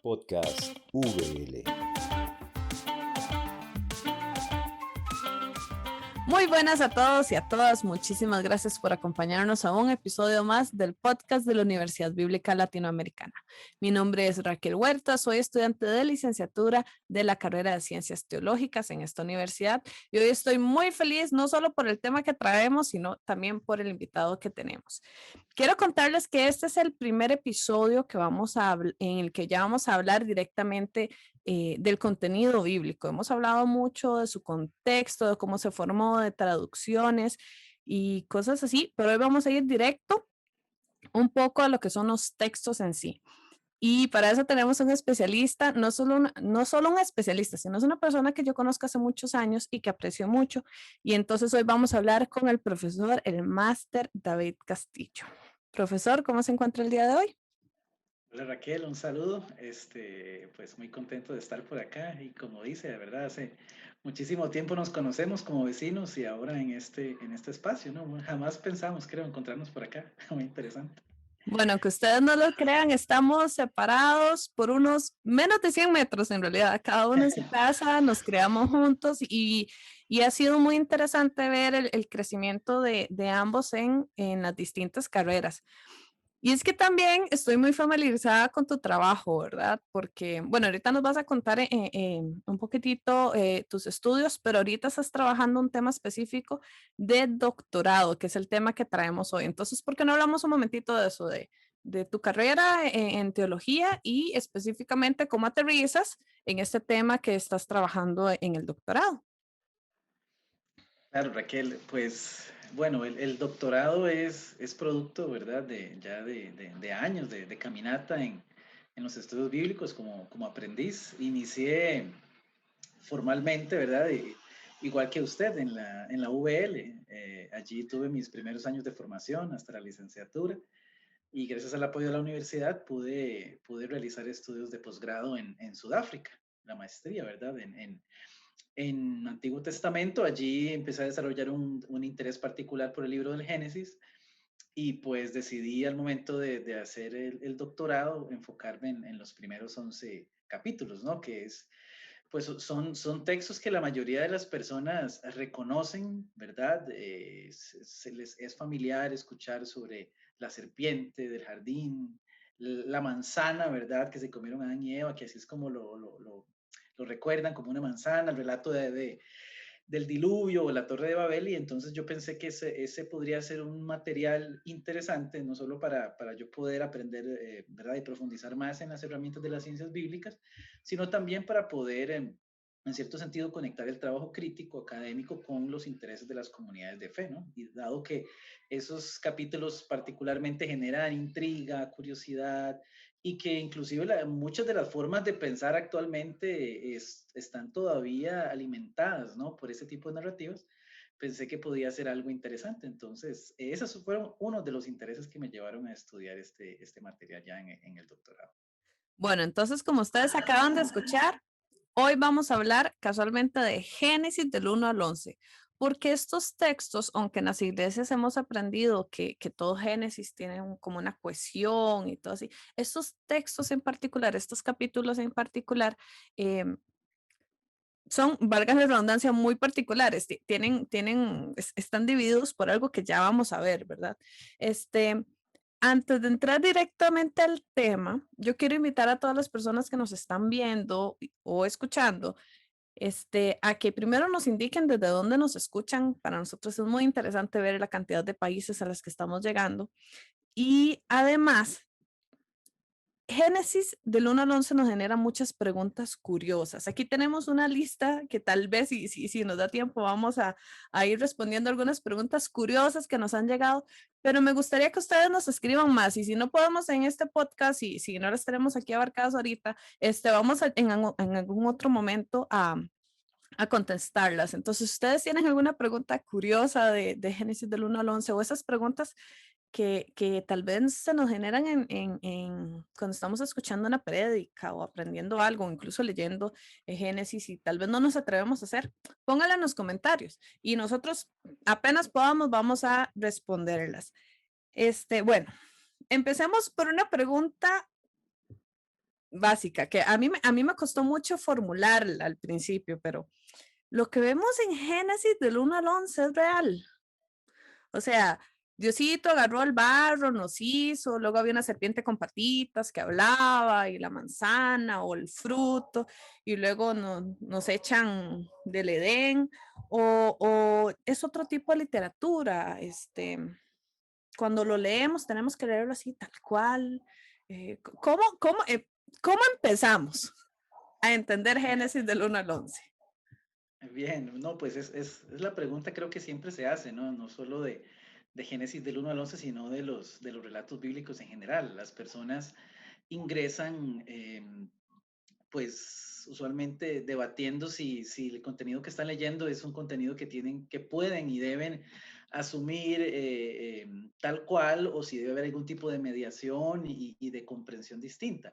Podcast VL. Muy buenas a todos y a todas. Muchísimas gracias por acompañarnos a un episodio más del podcast de la Universidad Bíblica Latinoamericana. Mi nombre es Raquel Huerta, soy estudiante de licenciatura de la carrera de Ciencias Teológicas en esta universidad y hoy estoy muy feliz no solo por el tema que traemos, sino también por el invitado que tenemos. Quiero contarles que este es el primer episodio que en el que ya vamos a hablar directamente del contenido bíblico. Hemos hablado mucho de su contexto, de cómo se formó, de traducciones y cosas así, pero hoy vamos a ir directo un poco a lo que son los textos en sí. Y para eso tenemos un especialista, no solo un especialista, sino es una persona que yo conozco hace muchos años y que aprecio mucho. Y entonces hoy vamos a hablar con el profesor, el máster David Castillo. Profesor, ¿cómo se encuentra el día de hoy? Hola Raquel, un saludo. Pues muy contento de estar por acá y como dice, de verdad, hace muchísimo tiempo nos conocemos como vecinos y ahora en este espacio, ¿no? Jamás pensamos, creo, encontrarnos por acá. Muy interesante. Bueno, que ustedes no lo crean, estamos separados por unos menos de 100 metros en realidad, cada uno en su casa, nos creamos juntos y ha sido muy interesante ver el crecimiento de ambos en las distintas carreras. Y es que también estoy muy familiarizada con tu trabajo, ¿verdad? Porque, bueno, ahorita nos vas a contar un poquitito tus estudios, pero ahorita estás trabajando un tema específico de doctorado, que es el tema que traemos hoy. Entonces, ¿por qué no hablamos un momentito de eso, de tu carrera en teología y específicamente cómo aterrizas en este tema que estás trabajando en el doctorado? Claro, Raquel, pues bueno, el doctorado es producto, ¿verdad? De años de caminata en los estudios bíblicos como aprendiz. Inicié formalmente, ¿verdad? Igual que usted en la VL. Allí tuve mis primeros años de formación hasta la licenciatura y gracias al apoyo de la universidad pude realizar estudios de posgrado en Sudáfrica, la maestría, ¿verdad? En Antiguo Testamento. Allí empecé a desarrollar un interés particular por el libro del Génesis y pues decidí al momento de hacer el doctorado enfocarme en los primeros 11 capítulos, ¿no? Que es pues son textos que la mayoría de las personas reconocen, ¿verdad? Se les es familiar escuchar sobre la serpiente del jardín, la manzana, ¿verdad? Que se comieron Adán y Eva, que así es como lo recuerdan como una manzana, el relato del diluvio o la torre de Babel, y entonces yo pensé que ese podría ser un material interesante, no solo para yo poder aprender, ¿verdad? Y profundizar más en las herramientas de las ciencias bíblicas, sino también para poder, en cierto sentido, conectar el trabajo crítico académico con los intereses de las comunidades de fe, ¿no? Y dado que esos capítulos particularmente generan intriga, curiosidad, y que inclusive muchas de las formas de pensar actualmente están todavía alimentadas, ¿no? Por ese tipo de narrativas, pensé que podía ser algo interesante. Entonces, esos fueron uno de los intereses que me llevaron a estudiar este material ya en el doctorado. Bueno, entonces, como ustedes acaban de escuchar, hoy vamos a hablar casualmente de Génesis del 1 al 11, porque estos textos, aunque en las iglesias hemos aprendido que todo Génesis tiene como una cohesión y todo así, estos textos en particular, estos capítulos en particular, em, son, valga la redundancia, muy particulares, están divididos por algo que ya vamos a ver, ¿verdad? Este, antes de entrar directamente al tema, yo quiero invitar a todas las personas que nos están viendo o escuchando, a que primero nos indiquen desde dónde nos escuchan. Para nosotros es muy interesante ver la cantidad de países a los que estamos llegando. Y además, Génesis del 1 al 11 nos genera muchas preguntas curiosas. Aquí tenemos una lista que tal vez, si nos da tiempo, vamos a ir respondiendo algunas preguntas curiosas que nos han llegado, pero me gustaría que ustedes nos escriban más y si no podemos en este podcast y si no las tenemos aquí abarcadas ahorita, vamos en algún otro momento a contestarlas. Entonces, ¿ustedes tienen alguna pregunta curiosa de Génesis del 1 al 11 o esas preguntas que tal vez se nos generan cuando estamos escuchando una prédica o aprendiendo algo, o incluso leyendo Génesis y tal vez no nos atrevemos a hacer? Pónganla en los comentarios y nosotros apenas podamos vamos a responderlas. Bueno, empecemos por una pregunta básica, que a mí me costó mucho formularla al principio, pero lo que vemos en Génesis del 1 al 11 es real. O sea, Diosito agarró el barro, nos hizo, luego había una serpiente con patitas que hablaba y la manzana o el fruto y luego nos echan del Edén o es otro tipo de literatura. Cuando lo leemos tenemos que leerlo así tal cual. ¿Cómo empezamos a entender Génesis del 1 al 11? Bien, no, pues es la pregunta creo que siempre se hace, ¿no? No solo de Génesis del 1 al 11, sino de los relatos bíblicos en general. Las personas ingresan, pues usualmente debatiendo si el contenido que están leyendo es un contenido que pueden y deben asumir tal cual, o si debe haber algún tipo de mediación y de comprensión distinta.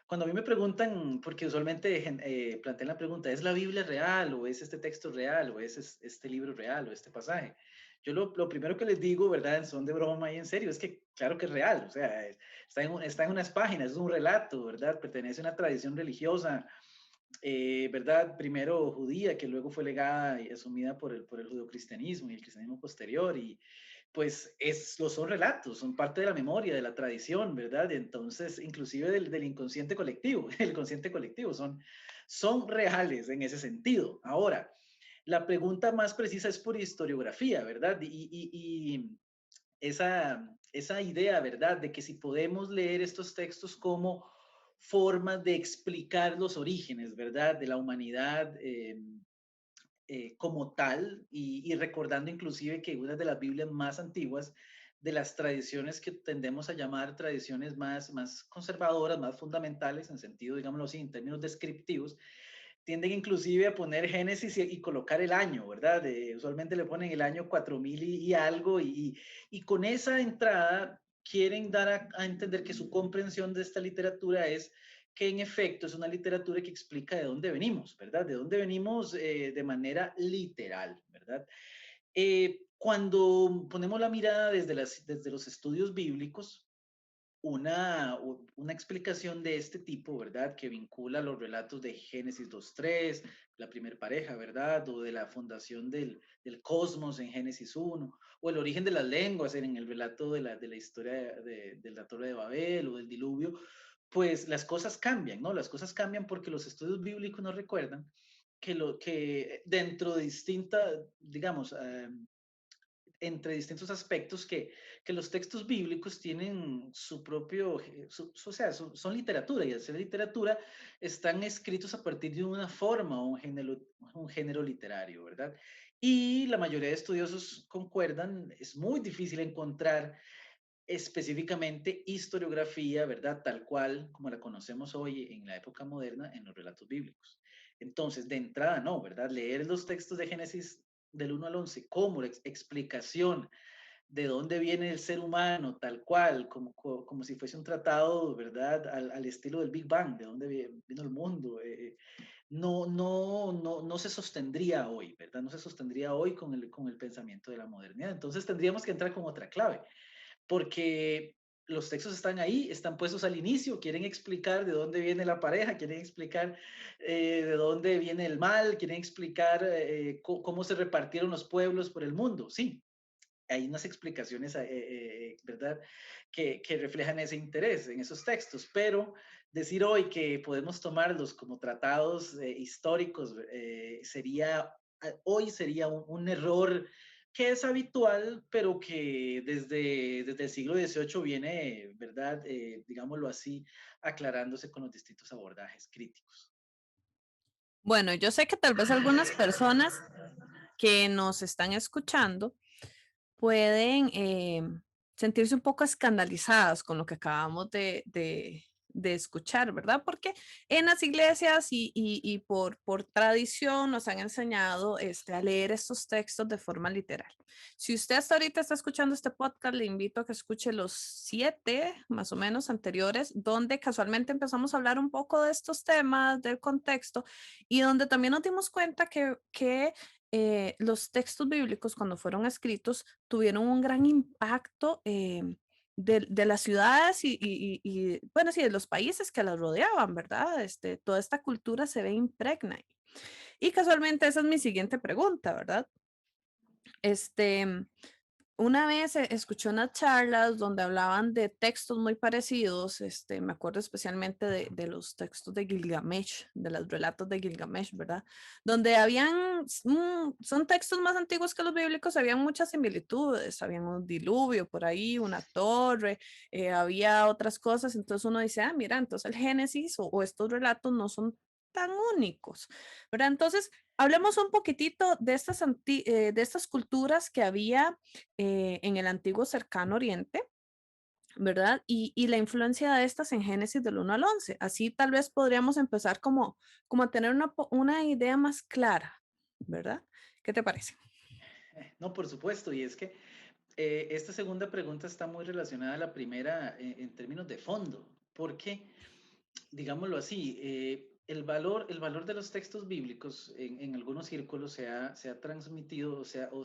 Cuando a mí me preguntan, porque usualmente plantean la pregunta, ¿es la Biblia real o es este texto real o es este libro real o este pasaje? Yo lo primero que les digo, ¿verdad? En son de broma y en serio, es que claro que es real, o sea, está en unas páginas, es un relato, ¿verdad? Pertenece a una tradición religiosa, ¿verdad? Primero judía, que luego fue legada y asumida por el judeocristianismo y el cristianismo posterior, y pues son relatos, son parte de la memoria, de la tradición, ¿verdad? Entonces, inclusive del inconsciente colectivo, el consciente colectivo, son reales en ese sentido. Ahora, la pregunta más precisa es por historiografía, ¿verdad? Y esa idea, ¿verdad? De que si podemos leer estos textos como formas de explicar los orígenes, ¿verdad? De la humanidad como tal, y recordando inclusive que una de las Biblias más antiguas, de las tradiciones que tendemos a llamar tradiciones más conservadoras, más fundamentales, en sentido, digámoslo así, en términos descriptivos, tienden inclusive a poner Génesis y colocar el año, ¿verdad? Usualmente le ponen el año 4000 y algo, y con esa entrada quieren dar a entender que su comprensión de esta literatura es que en efecto es una literatura que explica de dónde venimos, ¿verdad? De dónde venimos de manera literal, ¿verdad? Cuando ponemos la mirada desde los estudios bíblicos, una explicación de este tipo, ¿verdad? Que vincula los relatos de Génesis 2:3, la primer pareja, ¿verdad? O de la fundación del cosmos en Génesis 1, o el origen de las lenguas en el relato de la historia de la Torre de Babel o del diluvio, pues las cosas cambian, ¿no? Las cosas cambian porque los estudios bíblicos nos recuerdan que dentro de distintas, digamos, entre distintos aspectos que los textos bíblicos tienen su propio, o sea, son literatura, y al ser literatura están escritos a partir de una forma o un género literario, ¿verdad? Y la mayoría de estudiosos concuerdan, es muy difícil encontrar específicamente historiografía, ¿verdad? Tal cual como la conocemos hoy en la época moderna en los relatos bíblicos. Entonces, de entrada, no, ¿verdad? Leer los textos de Génesis del 1 al 11 como la explicación de dónde viene el ser humano, tal cual, como si fuese un tratado, ¿verdad? Al estilo del Big Bang, de dónde vino el mundo. No se sostendría hoy, ¿verdad? No se sostendría hoy con el pensamiento de la modernidad. Entonces tendríamos que entrar con otra clave, porque los textos están ahí, están puestos al inicio, quieren explicar de dónde viene la pareja, quieren explicar de dónde viene el mal, quieren explicar cómo se repartieron los pueblos por el mundo. Sí, hay unas explicaciones, ¿verdad?, que reflejan ese interés en esos textos, pero decir hoy que podemos tomarlos como tratados históricos hoy sería un error que es habitual, pero que desde el siglo XVIII viene, ¿verdad?, digámoslo así, aclarándose con los distintos abordajes críticos. Bueno, yo sé que tal vez algunas personas que nos están escuchando pueden sentirse un poco escandalizadas con lo que acabamos de escuchar, ¿verdad? Porque en las iglesias y por tradición nos han enseñado a leer estos textos de forma literal. Si usted hasta ahorita está escuchando este podcast, le invito a que escuche los 7 más o menos anteriores, donde casualmente empezamos a hablar un poco de estos temas, del contexto, y donde también nos dimos cuenta que los textos bíblicos, cuando fueron escritos, tuvieron un gran impacto de las ciudades bueno, sí, de los países que las rodeaban, ¿verdad? Toda esta cultura se ve impregna ahí. Y casualmente esa es mi siguiente pregunta, ¿verdad? Este, una vez escuché unas charlas donde hablaban de textos muy parecidos, me acuerdo especialmente de los textos de Gilgamesh, de los relatos de Gilgamesh, ¿verdad? Donde son textos más antiguos que los bíblicos, habían muchas similitudes, había un diluvio por ahí, una torre, había otras cosas, entonces uno dice, ah, mira, entonces el Génesis o estos relatos no son tan únicos, ¿verdad? Entonces, hablemos un poquitito de de estas culturas que había en el antiguo cercano oriente, ¿verdad? Y la influencia de estas en Génesis del 1 al 11. Así tal vez podríamos empezar como a tener una idea más clara, ¿verdad? ¿Qué te parece? No, por supuesto, y es que esta segunda pregunta está muy relacionada a la primera en términos de fondo, porque, digámoslo así, el valor de los textos bíblicos en algunos círculos se ha transmitido o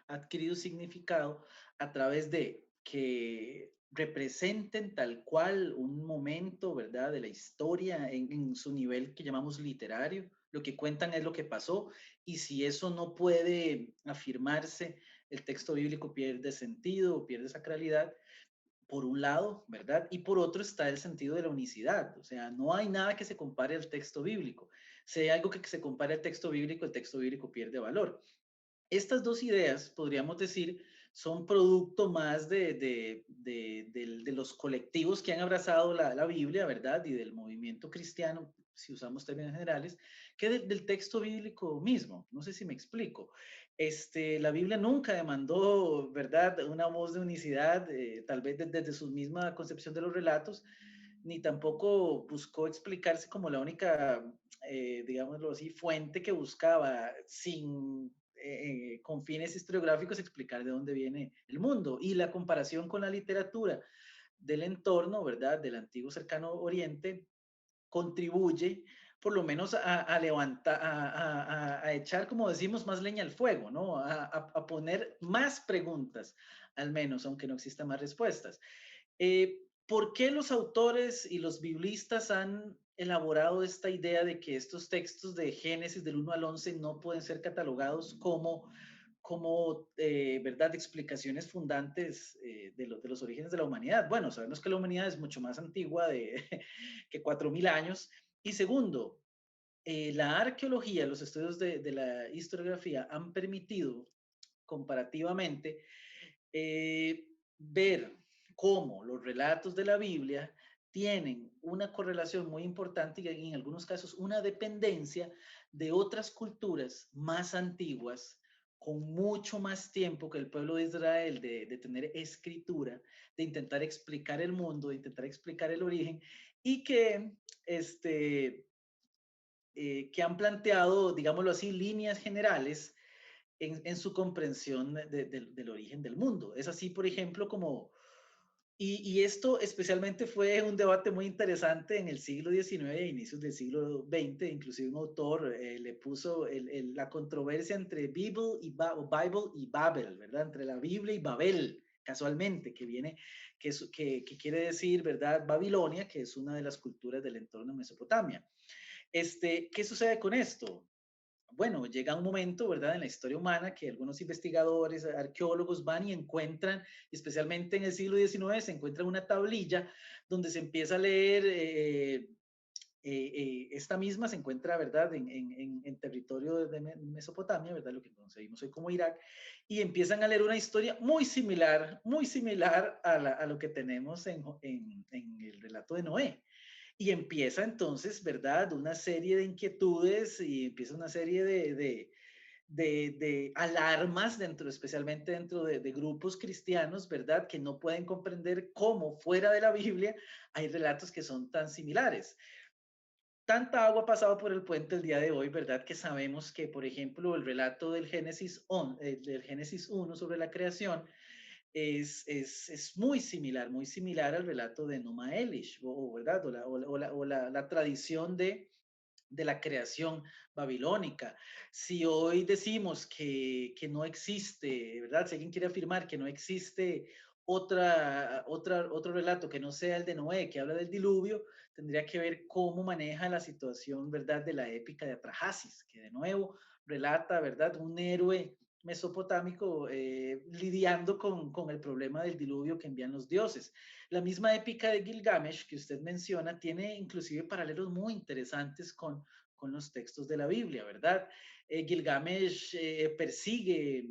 ha adquirido significado a través de que representen tal cual un momento, ¿verdad?, de la historia en su nivel que llamamos literario. Lo que cuentan es lo que pasó, y si eso no puede afirmarse, el texto bíblico pierde sentido, pierde sacralidad, por un lado, ¿verdad? Y por otro está el sentido de la unicidad, o sea, no hay nada que se compare al texto bíblico. Si hay algo que se compare al texto bíblico, el texto bíblico pierde valor. Estas dos ideas, podríamos decir, son producto más de los colectivos que han abrazado la Biblia, ¿verdad? Y del movimiento cristiano, si usamos términos generales, que del texto bíblico mismo. No sé si me explico. La Biblia nunca demandó, ¿verdad?, una voz de unicidad, tal vez desde su misma concepción de los relatos, ni tampoco buscó explicarse como la única, digámoslo así, fuente que buscaba con fines historiográficos explicar de dónde viene el mundo. Y la comparación con la literatura del entorno, ¿verdad?, del antiguo cercano oriente, contribuye por lo menos a levantar, a echar, como decimos, más leña al fuego, ¿no? A poner más preguntas, al menos, aunque no existan más respuestas. ¿Por qué los autores y los biblistas han elaborado esta idea de que estos textos de Génesis del 1 al 11 no pueden ser catalogados como verdad, explicaciones fundantes de los orígenes de la humanidad? Bueno, sabemos que la humanidad es mucho más antigua que 4.000 años. Y segundo, la arqueología, los estudios de la historiografía han permitido comparativamente ver cómo los relatos de la Biblia tienen una correlación muy importante y en algunos casos una dependencia de otras culturas más antiguas, con mucho más tiempo que el pueblo de Israel de tener escritura, de intentar explicar el mundo, de intentar explicar el origen, y que han planteado, digámoslo así, líneas generales en su comprensión del origen del mundo. Es así, por ejemplo, y esto especialmente fue un debate muy interesante en el siglo XIX e inicios del siglo XX. Inclusive un autor le puso la controversia entre Bible y Babel, ¿verdad? Entre la Biblia y Babel, casualmente, que quiere decir, ¿verdad?, Babilonia, que es una de las culturas del entorno de Mesopotamia. ¿Qué sucede con esto? Bueno, llega un momento, ¿verdad?, en la historia humana que algunos investigadores, arqueólogos van y encuentran, especialmente en el siglo XIX, se encuentra una tablilla donde se empieza a leer, esta misma se encuentra, ¿verdad?, en territorio de Mesopotamia, ¿verdad?, lo que conocemos hoy como Irak, y empiezan a leer una historia muy similar a lo que tenemos en el relato de Noé. Y empieza entonces, ¿verdad?, una serie de inquietudes y empieza una serie de alarmas especialmente dentro de grupos cristianos, ¿verdad?, que no pueden comprender cómo fuera de la Biblia hay relatos que son tan similares. Tanta agua ha pasado por el puente el día de hoy, ¿verdad?, que sabemos que, por ejemplo, el relato del Génesis 1 sobre la creación es muy similar al relato de Numa Elish, ¿verdad? La tradición de la creación babilónica. Si hoy decimos que no existe, ¿verdad? Si alguien quiere afirmar que no existe otro relato que no sea el de Noé, que habla del diluvio, tendría que ver cómo maneja la situación, ¿verdad?, de la épica de Atrahasis, que de nuevo relata, ¿verdad?, un héroe mesopotámico lidiando con el problema del diluvio que envían los dioses. La misma épica de Gilgamesh que usted menciona tiene inclusive paralelos muy interesantes con los textos de la Biblia, ¿verdad? Gilgamesh persigue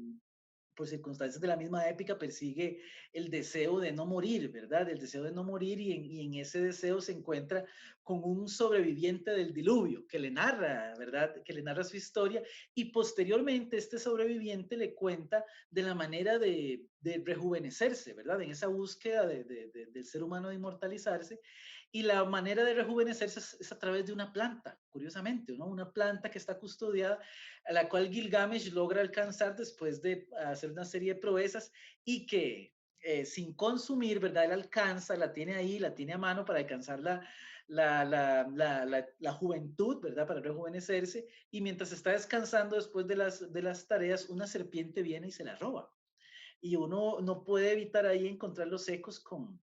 por circunstancias de la misma épica, persigue el deseo de no morir, ¿verdad? El deseo de no morir y en ese deseo se encuentra con un sobreviviente del diluvio que le narra, ¿verdad? Que le narra su historia y posteriormente este sobreviviente le cuenta de la manera de rejuvenecerse, ¿verdad? En esa búsqueda del ser humano de inmortalizarse y la manera de rejuvenecerse es a través de una planta, curiosamente, ¿no? Una planta que está custodiada a la cual Gilgamesh logra alcanzar después de hacer una serie de proezas y que sin consumir, ¿verdad? Él alcanza, la tiene ahí, la tiene a mano para alcanzar la juventud, ¿verdad? Para rejuvenecerse y mientras está descansando después de las tareas, una serpiente viene y se la roba. Y uno no puede evitar ahí encontrar los ecos con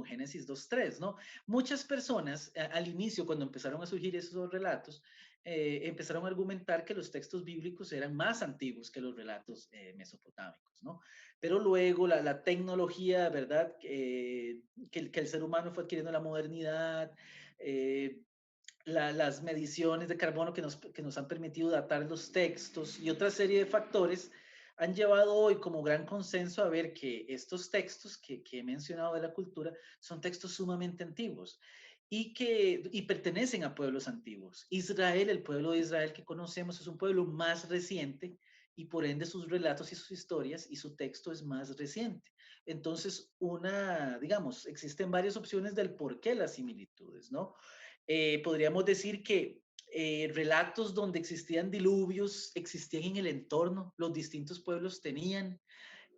Génesis 2.3, ¿no? Muchas personas al inicio, cuando empezaron a surgir esos relatos, empezaron a argumentar que los textos bíblicos eran más antiguos que los relatos mesopotámicos, ¿no? Pero luego la tecnología, ¿verdad? Que el ser humano fue adquiriendo la modernidad, las mediciones de carbono que nos han permitido datar los textos y otra serie de factores han llevado hoy como gran consenso a ver que estos textos que he mencionado de la cultura son textos sumamente antiguos y pertenecen a pueblos antiguos. Israel, el pueblo de Israel que conocemos, es un pueblo más reciente y por ende sus relatos y sus historias y su texto es más reciente. Entonces, digamos, existen varias opciones del por qué las similitudes, ¿no? Podríamos decir que relatos donde existían diluvios existían en el entorno, los distintos pueblos tenían,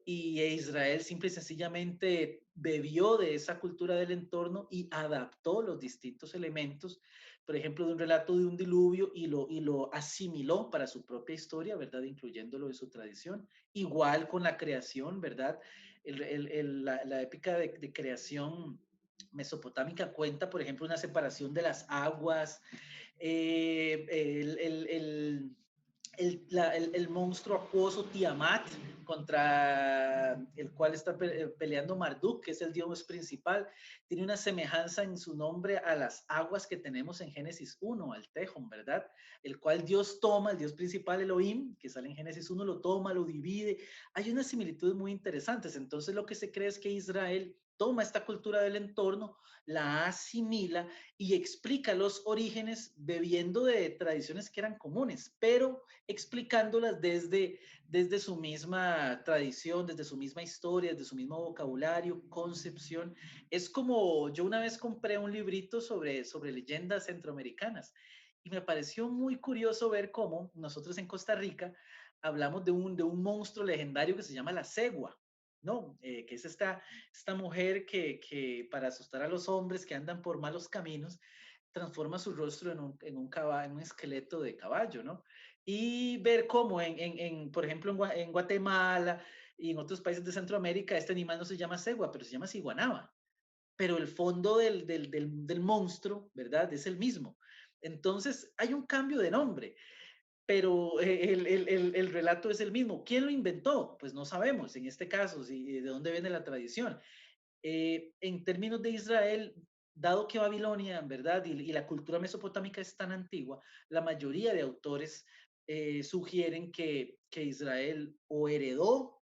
y Israel simple y sencillamente bebió de esa cultura del entorno y adaptó los distintos elementos, por ejemplo, de un relato de un diluvio y lo asimiló para su propia historia, ¿verdad? Incluyéndolo en su tradición. Igual con la creación, ¿verdad? La épica de creación mesopotámica cuenta, por ejemplo, una separación de las aguas, eh, el, el, el, el monstruo acuoso Tiamat, contra el cual está peleando Marduk, que es el dios principal, tiene una semejanza en su nombre a las aguas que tenemos en Génesis 1, al Tejón, ¿verdad? El cual Dios toma, el dios principal Elohim, que sale en Génesis 1, lo toma, lo divide. Hay unas similitudes muy interesantes. Entonces lo que se cree es que Israel toma esta cultura del entorno, la asimila y explica los orígenes bebiendo de tradiciones que eran comunes, pero explicándolas desde su misma tradición, desde su misma historia, desde su mismo vocabulario, concepción. Es como yo una vez compré un librito sobre leyendas centroamericanas y me pareció muy curioso ver cómo nosotros en Costa Rica hablamos de un monstruo legendario que se llama la cegua, ¿no? Que es esta mujer que para asustar a los hombres que andan por malos caminos, transforma su rostro en un esqueleto de caballo, ¿no? Y ver cómo, por ejemplo, en Guatemala y en otros países de Centroamérica, este animal no se llama cegua, pero se llama ciguanaba. Pero el fondo del monstruo, ¿verdad? Es el mismo. Entonces, hay un cambio de nombre, pero el relato es el mismo. ¿Quién lo inventó? Pues no sabemos, en este caso, de dónde viene la tradición. En términos de Israel, dado que Babilonia, en verdad, y la cultura mesopotámica es tan antigua, la mayoría de autores sugieren que Israel o heredó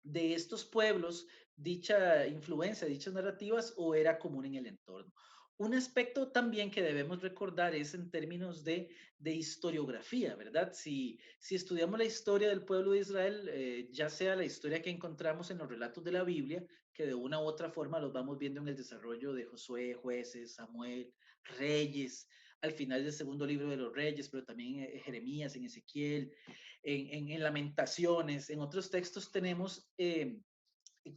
de estos pueblos dicha influencia, dichas narrativas, o era común en el entorno. Un aspecto también que debemos recordar es en términos de historiografía, ¿verdad? Si estudiamos la historia del pueblo de Israel, ya sea la historia que encontramos en los relatos de la Biblia, que de una u otra forma los vamos viendo en el desarrollo de Josué, Jueces, Samuel, Reyes, al final del segundo libro de los Reyes, pero también Jeremías, en Ezequiel, en Lamentaciones, en otros textos tenemos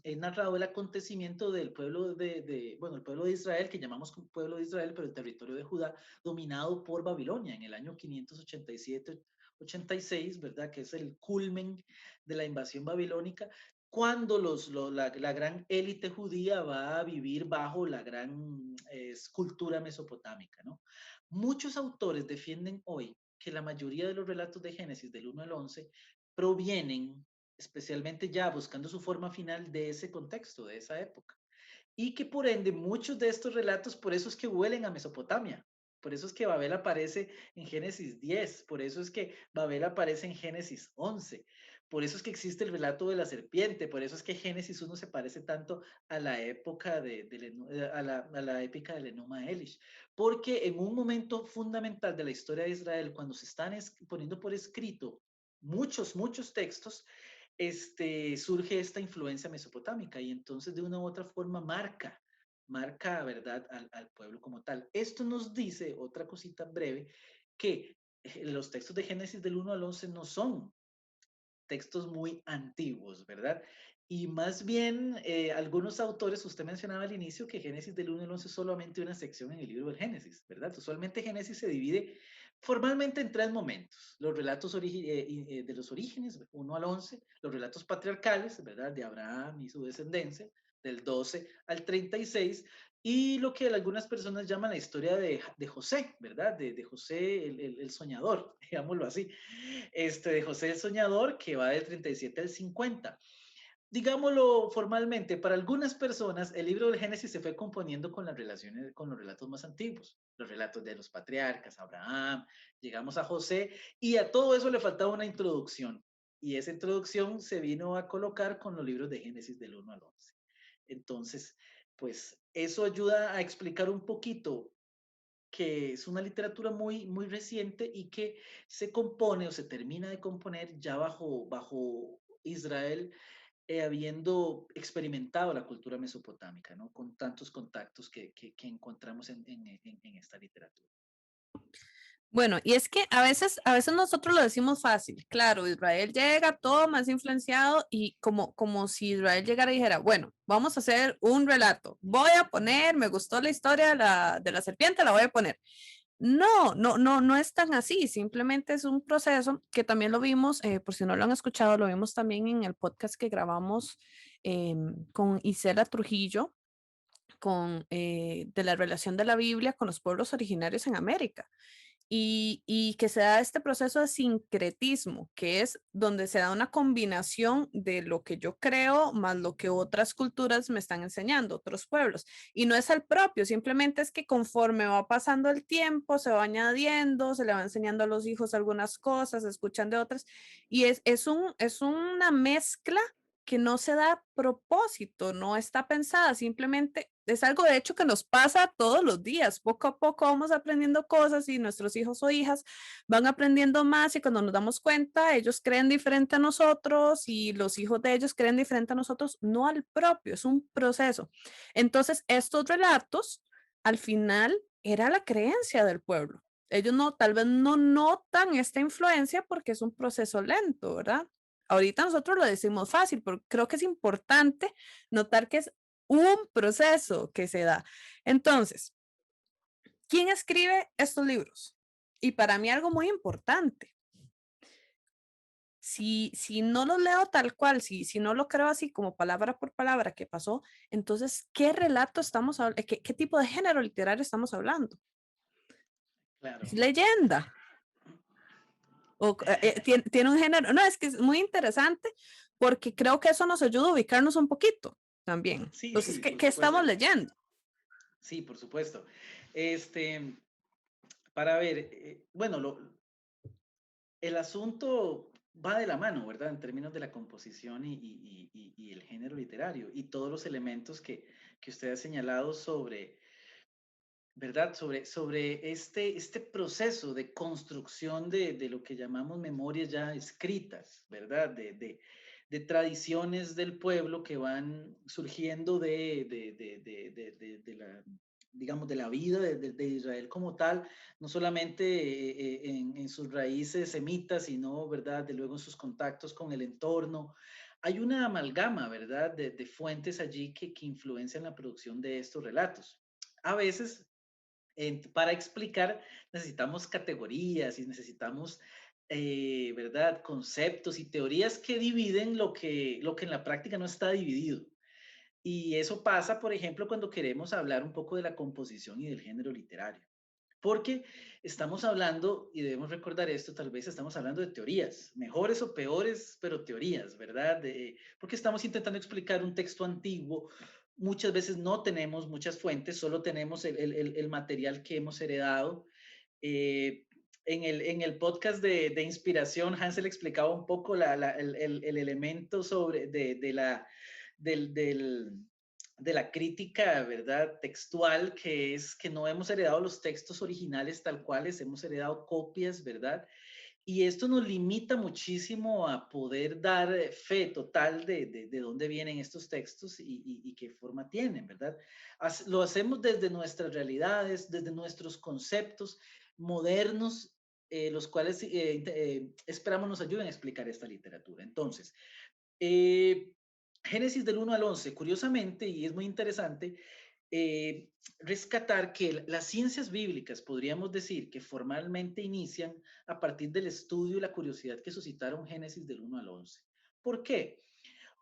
he narrado el acontecimiento del pueblo bueno, el pueblo de Israel, que llamamos pueblo de Israel, pero el territorio de Judá, dominado por Babilonia en el año 587-86, ¿verdad? Que es el culmen de la invasión babilónica. cuando la gran élite judía va a vivir bajo la gran cultura mesopotámica, ¿no? Muchos autores defienden hoy que la mayoría de los relatos de Génesis del 1 al 11 provienen, especialmente ya buscando su forma final, de ese contexto, de esa época. Y que por ende muchos de estos relatos, por eso es que huelen a Mesopotamia. Por eso es que Babel aparece en Génesis 10, por eso es que Babel aparece en Génesis 11, por eso es que existe el relato de la serpiente, por eso es que Génesis 1 se parece tanto a la época a la épica del Enuma Elish, porque en un momento fundamental de la historia de Israel, cuando se están poniendo por escrito muchos textos, surge esta influencia mesopotámica y entonces de una u otra forma marca, ¿verdad?, al pueblo como tal. Esto nos dice, otra cosita breve, que los textos de Génesis del 1 al 11 no son textos muy antiguos, ¿verdad? Y más bien, algunos autores, usted mencionaba al inicio que Génesis del 1 al 11 es solamente una sección en el libro del Génesis, ¿verdad? Usualmente Génesis se divide formalmente en tres momentos: los relatos de los orígenes, 1 al 11, los relatos patriarcales, ¿verdad?, de Abraham y su descendencia, del 12 al 36, y lo que algunas personas llaman la historia de José, ¿verdad? De José el soñador, digámoslo así, de José el Soñador, que va del 37 al 50. Digámoslo formalmente, para algunas personas el libro del Génesis se fue componiendo con las relaciones, con los relatos más antiguos, los relatos de los patriarcas, Abraham, llegamos a José, y a todo eso le faltaba una introducción, y esa introducción se vino a colocar con los libros de Génesis del 1 al 11. Entonces, pues eso ayuda a explicar un poquito que es una literatura muy reciente y que se compone o se termina de componer ya bajo Israel, habiendo experimentado la cultura mesopotámica, ¿no? Con tantos contactos que encontramos en esta literatura. Bueno, y es que a veces nosotros lo decimos fácil. Claro, Israel llega todo más influenciado y como si Israel llegara y dijera, bueno, vamos a hacer un relato. Voy a poner, me gustó la historia de la serpiente, la voy a poner. No es tan así. Simplemente es un proceso que también lo vimos, por si no lo han escuchado, lo vimos también en el podcast que grabamos con Isela Trujillo, de la relación de la Biblia con los pueblos originarios en América. Y que se da este proceso de sincretismo, que es donde se da una combinación de lo que yo creo más lo que otras culturas me están enseñando, otros pueblos. Y no es el propio, simplemente es que conforme va pasando el tiempo, se va añadiendo, se le va enseñando a los hijos algunas cosas, escuchan de otras, y es una mezcla que no se da a propósito, no está pensada, simplemente es algo de hecho que nos pasa todos los días. Poco a poco vamos aprendiendo cosas y nuestros hijos o hijas van aprendiendo más y cuando nos damos cuenta, ellos creen diferente a nosotros y los hijos de ellos creen diferente a nosotros, no al propio, es un proceso. Entonces, estos relatos, al final, era la creencia del pueblo. Ellos no, tal vez no notan esta influencia porque es un proceso lento, ¿verdad? Ahorita nosotros lo decimos fácil, pero creo que es importante notar que es un proceso que se da. Entonces, ¿quién escribe estos libros? Y para mí algo muy importante, si no lo leo tal cual, si no lo creo así como palabra por palabra que pasó, entonces, ¿qué relato estamos hablando? ¿Qué tipo de género literario estamos hablando? ¿Es Claro. leyenda? ¿O tiene un género? No, es que es muy interesante porque creo que eso nos ayuda a ubicarnos un poquito también. Sí, Entonces, sí, ¿qué, por qué estamos supuesto. leyendo? Sí, por supuesto. Para ver, bueno, el asunto va de la mano, ¿verdad? En términos de la composición y el género literario y todos los elementos que usted ha señalado sobre, ¿verdad? Sobre este proceso de construcción de lo que llamamos memorias ya escritas, ¿verdad? De tradiciones del pueblo que van surgiendo de la, digamos, de la vida de Israel como tal, no solamente en sus raíces semitas, sino, ¿verdad?, de luego en sus contactos con el entorno. Hay una amalgama, ¿verdad?, de fuentes allí que influencian la producción de estos relatos. A veces para explicar necesitamos categorías y necesitamos ¿verdad? Conceptos y teorías que dividen lo que en la práctica no está dividido. Y eso pasa, por ejemplo, cuando queremos hablar un poco de la composición y del género literario. Porque estamos hablando, y debemos recordar esto, tal vez estamos hablando de teorías, mejores o peores, pero teorías, ¿verdad? Porque estamos intentando explicar un texto antiguo. Muchas veces no tenemos muchas fuentes, solo tenemos el material que hemos heredado. Eh, en el podcast de inspiración, Hansel explicaba un poco el elemento sobre del, del, de la crítica, ¿verdad? Textual, que es que no hemos heredado los textos originales tal cuales, hemos heredado copias, ¿verdad? Y esto nos limita muchísimo a poder dar fe total de dónde vienen estos textos y qué forma tienen, ¿verdad? Lo hacemos desde nuestras realidades, desde nuestros conceptos modernos, los cuales esperamos nos ayuden a explicar esta literatura. Entonces, eh, Génesis del 1 al 11, curiosamente, y es muy interesante, eh, rescatar que las ciencias bíblicas, podríamos decir, que formalmente inician a partir del estudio y la curiosidad que suscitaron Génesis del 1 al 11. ¿Por qué?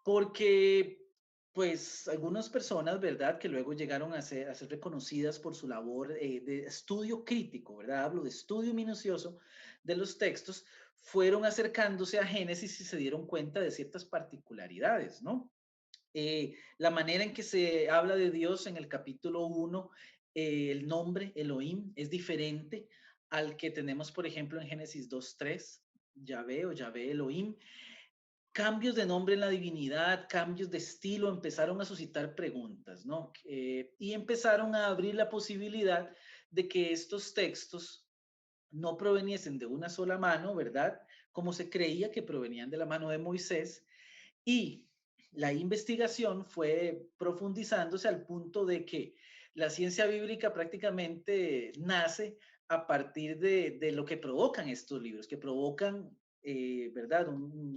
Porque, pues, algunas personas, ¿verdad?, que luego llegaron a ser reconocidas por su labor de estudio crítico, ¿verdad? Hablo de estudio minucioso de los textos, fueron acercándose a Génesis y se dieron cuenta de ciertas particularidades, ¿no? La manera en que se habla de Dios en el capítulo 1, el nombre Elohim es diferente al que tenemos, por ejemplo, en Génesis 2:3, Yahvé o Yahvé Elohim. Cambios de nombre en la divinidad, cambios de estilo, empezaron a suscitar preguntas, ¿no? Y empezaron a abrir la posibilidad de que estos textos no proveniesen de una sola mano, ¿verdad? Como se creía que provenían de la mano de Moisés. Y la investigación fue profundizándose al punto de que la ciencia bíblica prácticamente nace a partir de lo que provocan estos libros, que provocan, ¿verdad?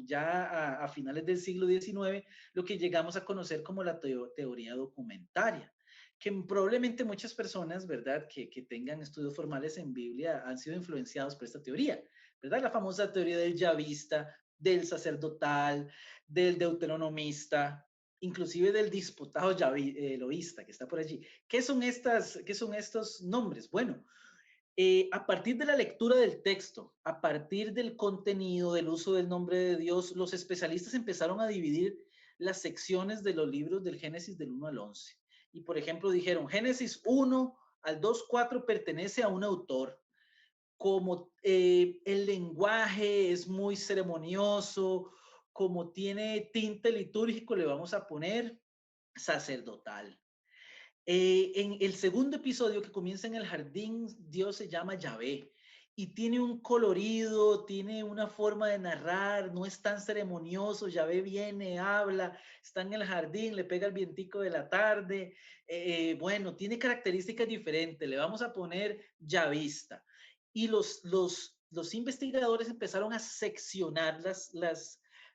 Ya a finales del siglo XIX, lo que llegamos a conocer como la teoría documentaria, que probablemente muchas personas, ¿verdad? Que tengan estudios formales en Biblia han sido influenciados por esta teoría, ¿verdad? La famosa teoría del yavista, del sacerdotal, del deuteronomista, inclusive del disputado eloísta que está por allí. ¿Qué son estos nombres? Bueno, a partir de la lectura del texto, a partir del contenido, del uso del nombre de Dios, los especialistas empezaron a dividir las secciones de los libros del Génesis del 1 al 11. Y por ejemplo dijeron, Génesis 1 al 2:4 pertenece a un autor. Como el lenguaje es muy ceremonioso, como tiene tinte litúrgico, le vamos a poner sacerdotal. En el segundo episodio que comienza en el jardín, Dios se llama Yahvé y tiene un colorido, tiene una forma de narrar, no es tan ceremonioso. Yahvé viene, habla, está en el jardín, le pega el vientico de la tarde. Bueno, tiene características diferentes, le vamos a poner Yahvista. Y los investigadores empezaron a seccionar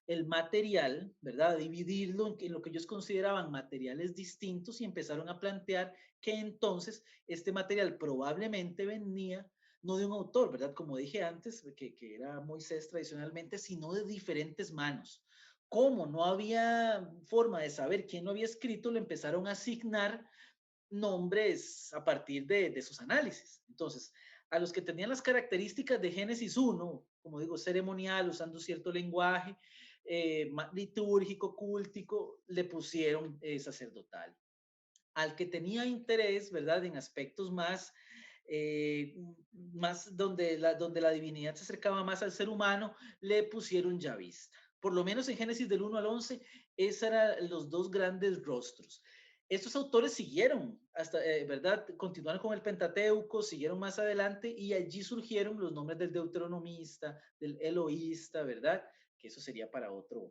el material, ¿verdad? A dividirlo en lo que ellos consideraban materiales distintos y empezaron a plantear que entonces este material probablemente venía no de un autor, ¿verdad? Como dije antes, que era Moisés tradicionalmente, sino de diferentes manos. Como no había forma de saber quién lo había escrito, le empezaron a asignar nombres a partir de sus análisis. Entonces, a los que tenían las características de Génesis 1, como digo, ceremonial, usando cierto lenguaje, litúrgico, cúltico, le pusieron sacerdotal. Al que tenía interés, ¿verdad?, en aspectos más donde la divinidad se acercaba más al ser humano, le pusieron yavista. Por lo menos en Génesis del 1 al 11, esos eran los dos grandes rostros. Estos autores siguieron hasta, ¿verdad? Continuaron con el Pentateuco, siguieron más adelante y allí surgieron los nombres del deuteronomista, del eloísta, ¿verdad? Que eso sería para otro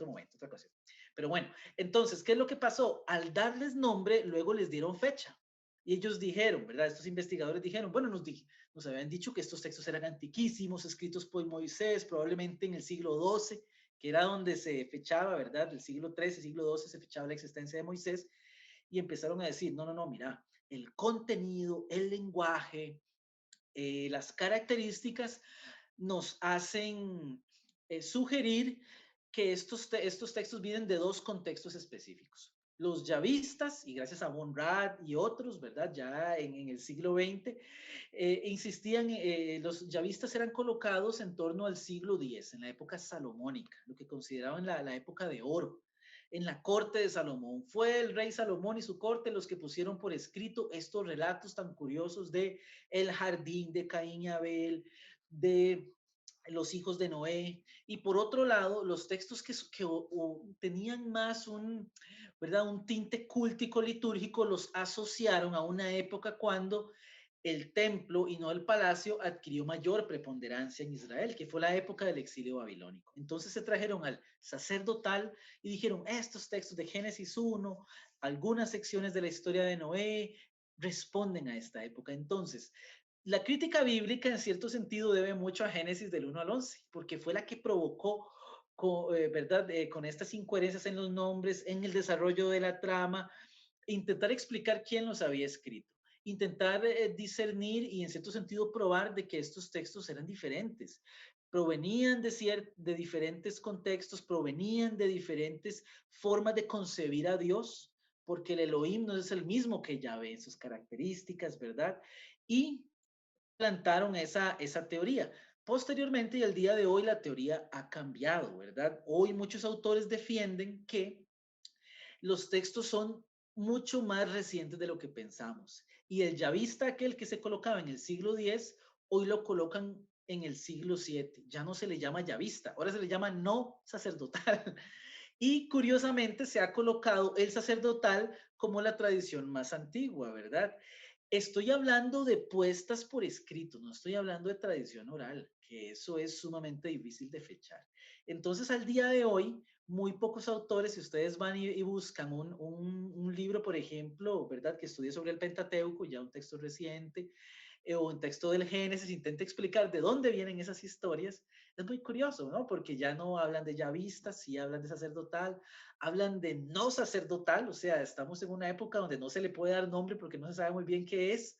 momento, otra ocasión. Pero bueno, entonces, ¿qué es lo que pasó? Al darles nombre, luego les dieron fecha. Y ellos dijeron, ¿verdad? Estos investigadores dijeron, bueno, nos habían dicho que estos textos eran antiquísimos, escritos por Moisés, probablemente en el siglo XII, que era donde se fechaba, ¿verdad? Del siglo XIII, siglo XII se fechaba la existencia de Moisés. Y empezaron a decir, no, no, no, mira, el contenido, el lenguaje, las características nos hacen sugerir que estos textos vienen de dos contextos específicos. Los yavistas, y gracias a Von Rad y otros, ¿verdad? Ya en el siglo XX, insistían, los yavistas eran colocados en torno al siglo X, en la época salomónica, lo que consideraban la época de oro, en la corte de Salomón. Fue el rey Salomón y su corte los que pusieron por escrito estos relatos tan curiosos de el jardín de Caín y Abel, de los hijos de Noé, y por otro lado, los textos que tenían más ¿verdad? Un tinte cúltico litúrgico los asociaron a una época cuando el templo y no el palacio adquirió mayor preponderancia en Israel, que fue la época del exilio babilónico. Entonces se trajeron al sacerdotal y dijeron, estos textos de Génesis 1, algunas secciones de la historia de Noé, responden a esta época. Entonces, la crítica bíblica en cierto sentido debe mucho a Génesis del 1 al 11, porque fue la que provocó, ¿verdad? Con estas incoherencias en los nombres, en el desarrollo de la trama, intentar explicar quién los había escrito, intentar discernir y en cierto sentido probar de que estos textos eran diferentes, provenían de diferentes contextos, provenían de diferentes formas de concebir a Dios, porque el Elohim no es el mismo que Yahvé en sus características, ¿verdad? Y plantaron esa teoría. Posteriormente y al día de hoy la teoría ha cambiado, ¿verdad? Hoy muchos autores defienden que los textos son mucho más recientes de lo que pensamos. Y el yavista, aquel que se colocaba en el siglo X, hoy lo colocan en el siglo VII. Ya no se le llama yavista, ahora se le llama no sacerdotal. Y curiosamente se ha colocado el sacerdotal como la tradición más antigua, ¿verdad? Estoy hablando de puestas por escrito, no estoy hablando de tradición oral, que eso es sumamente difícil de fechar. Entonces, al día de hoy, muy pocos autores, si ustedes van y buscan un libro, por ejemplo, ¿verdad? Que estudie sobre el Pentateuco, ya un texto reciente, o un texto del Génesis, intenta explicar de dónde vienen esas historias, es muy curioso, ¿no? Porque ya no hablan de yavistas, sí hablan de sacerdotal, hablan de no sacerdotal, o sea, estamos en una época donde no se le puede dar nombre porque no se sabe muy bien qué es,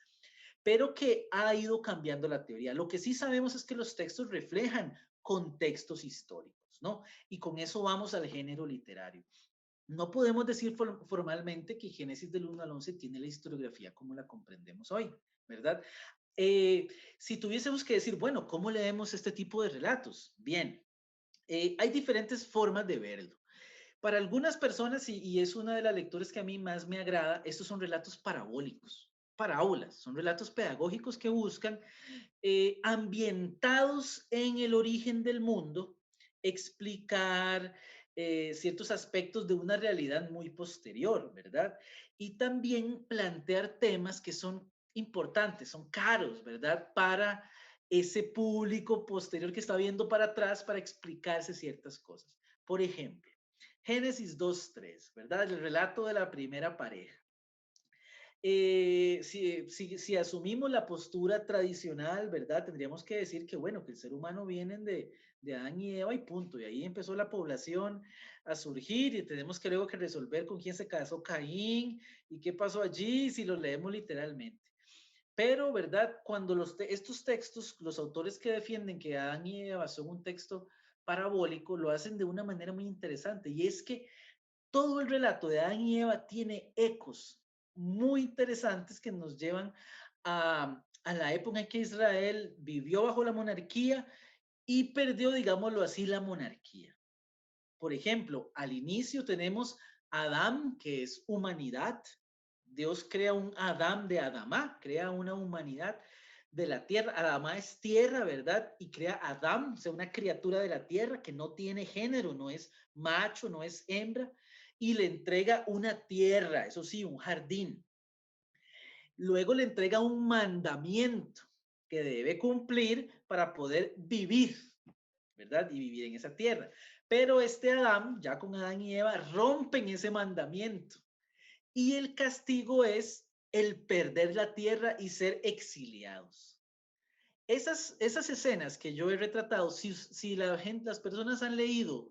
pero que ha ido cambiando la teoría. Lo que sí sabemos es que los textos reflejan contextos históricos, ¿no? Y con eso vamos al género literario. No podemos decir formalmente que Génesis del 1 al 11 tiene la historiografía como la comprendemos hoy, ¿verdad? Si tuviésemos que decir, bueno, ¿cómo leemos este tipo de relatos? Bien, hay diferentes formas de verlo. Para algunas personas, y es una de las lecturas que a mí más me agrada, estos son relatos parabólicos, parábolas, son relatos pedagógicos que buscan, ambientados en el origen del mundo, explicar ciertos aspectos de una realidad muy posterior, ¿verdad? Y también plantear temas que son importantes, son caros, ¿verdad? Para ese público posterior que está viendo para atrás para explicarse ciertas cosas. Por ejemplo, Génesis 2:3, ¿verdad? El relato de la primera pareja. Si asumimos la postura tradicional, ¿verdad? Tendríamos que decir que, bueno, que el ser humano viene de Adán y Eva y punto. Y ahí empezó la población a surgir y tenemos que luego que resolver con quién se casó Caín y qué pasó allí, si lo leemos literalmente. Pero, ¿verdad? Cuando estos textos, los autores que defienden que Adán y Eva son un texto parabólico, lo hacen de una manera muy interesante. Y es que todo el relato de Adán y Eva tiene ecos muy interesantes que nos llevan a la época en que Israel vivió bajo la monarquía y perdió, digámoslo así, la monarquía. Por ejemplo, al inicio tenemos Adán, que es humanidad. Dios crea un Adán de Adamá, crea una humanidad de la tierra. Adamá es tierra, ¿verdad? Y crea Adán, o sea, una criatura de la tierra que no tiene género, no es macho, no es hembra, y le entrega una tierra, eso sí, un jardín. Luego le entrega un mandamiento que debe cumplir para poder vivir, ¿verdad? Y vivir en esa tierra. Pero este Adán, ya con Adán y Eva, rompen ese mandamiento. Y el castigo es el perder la tierra y ser exiliados. Esas escenas que yo he retratado, si las personas han leído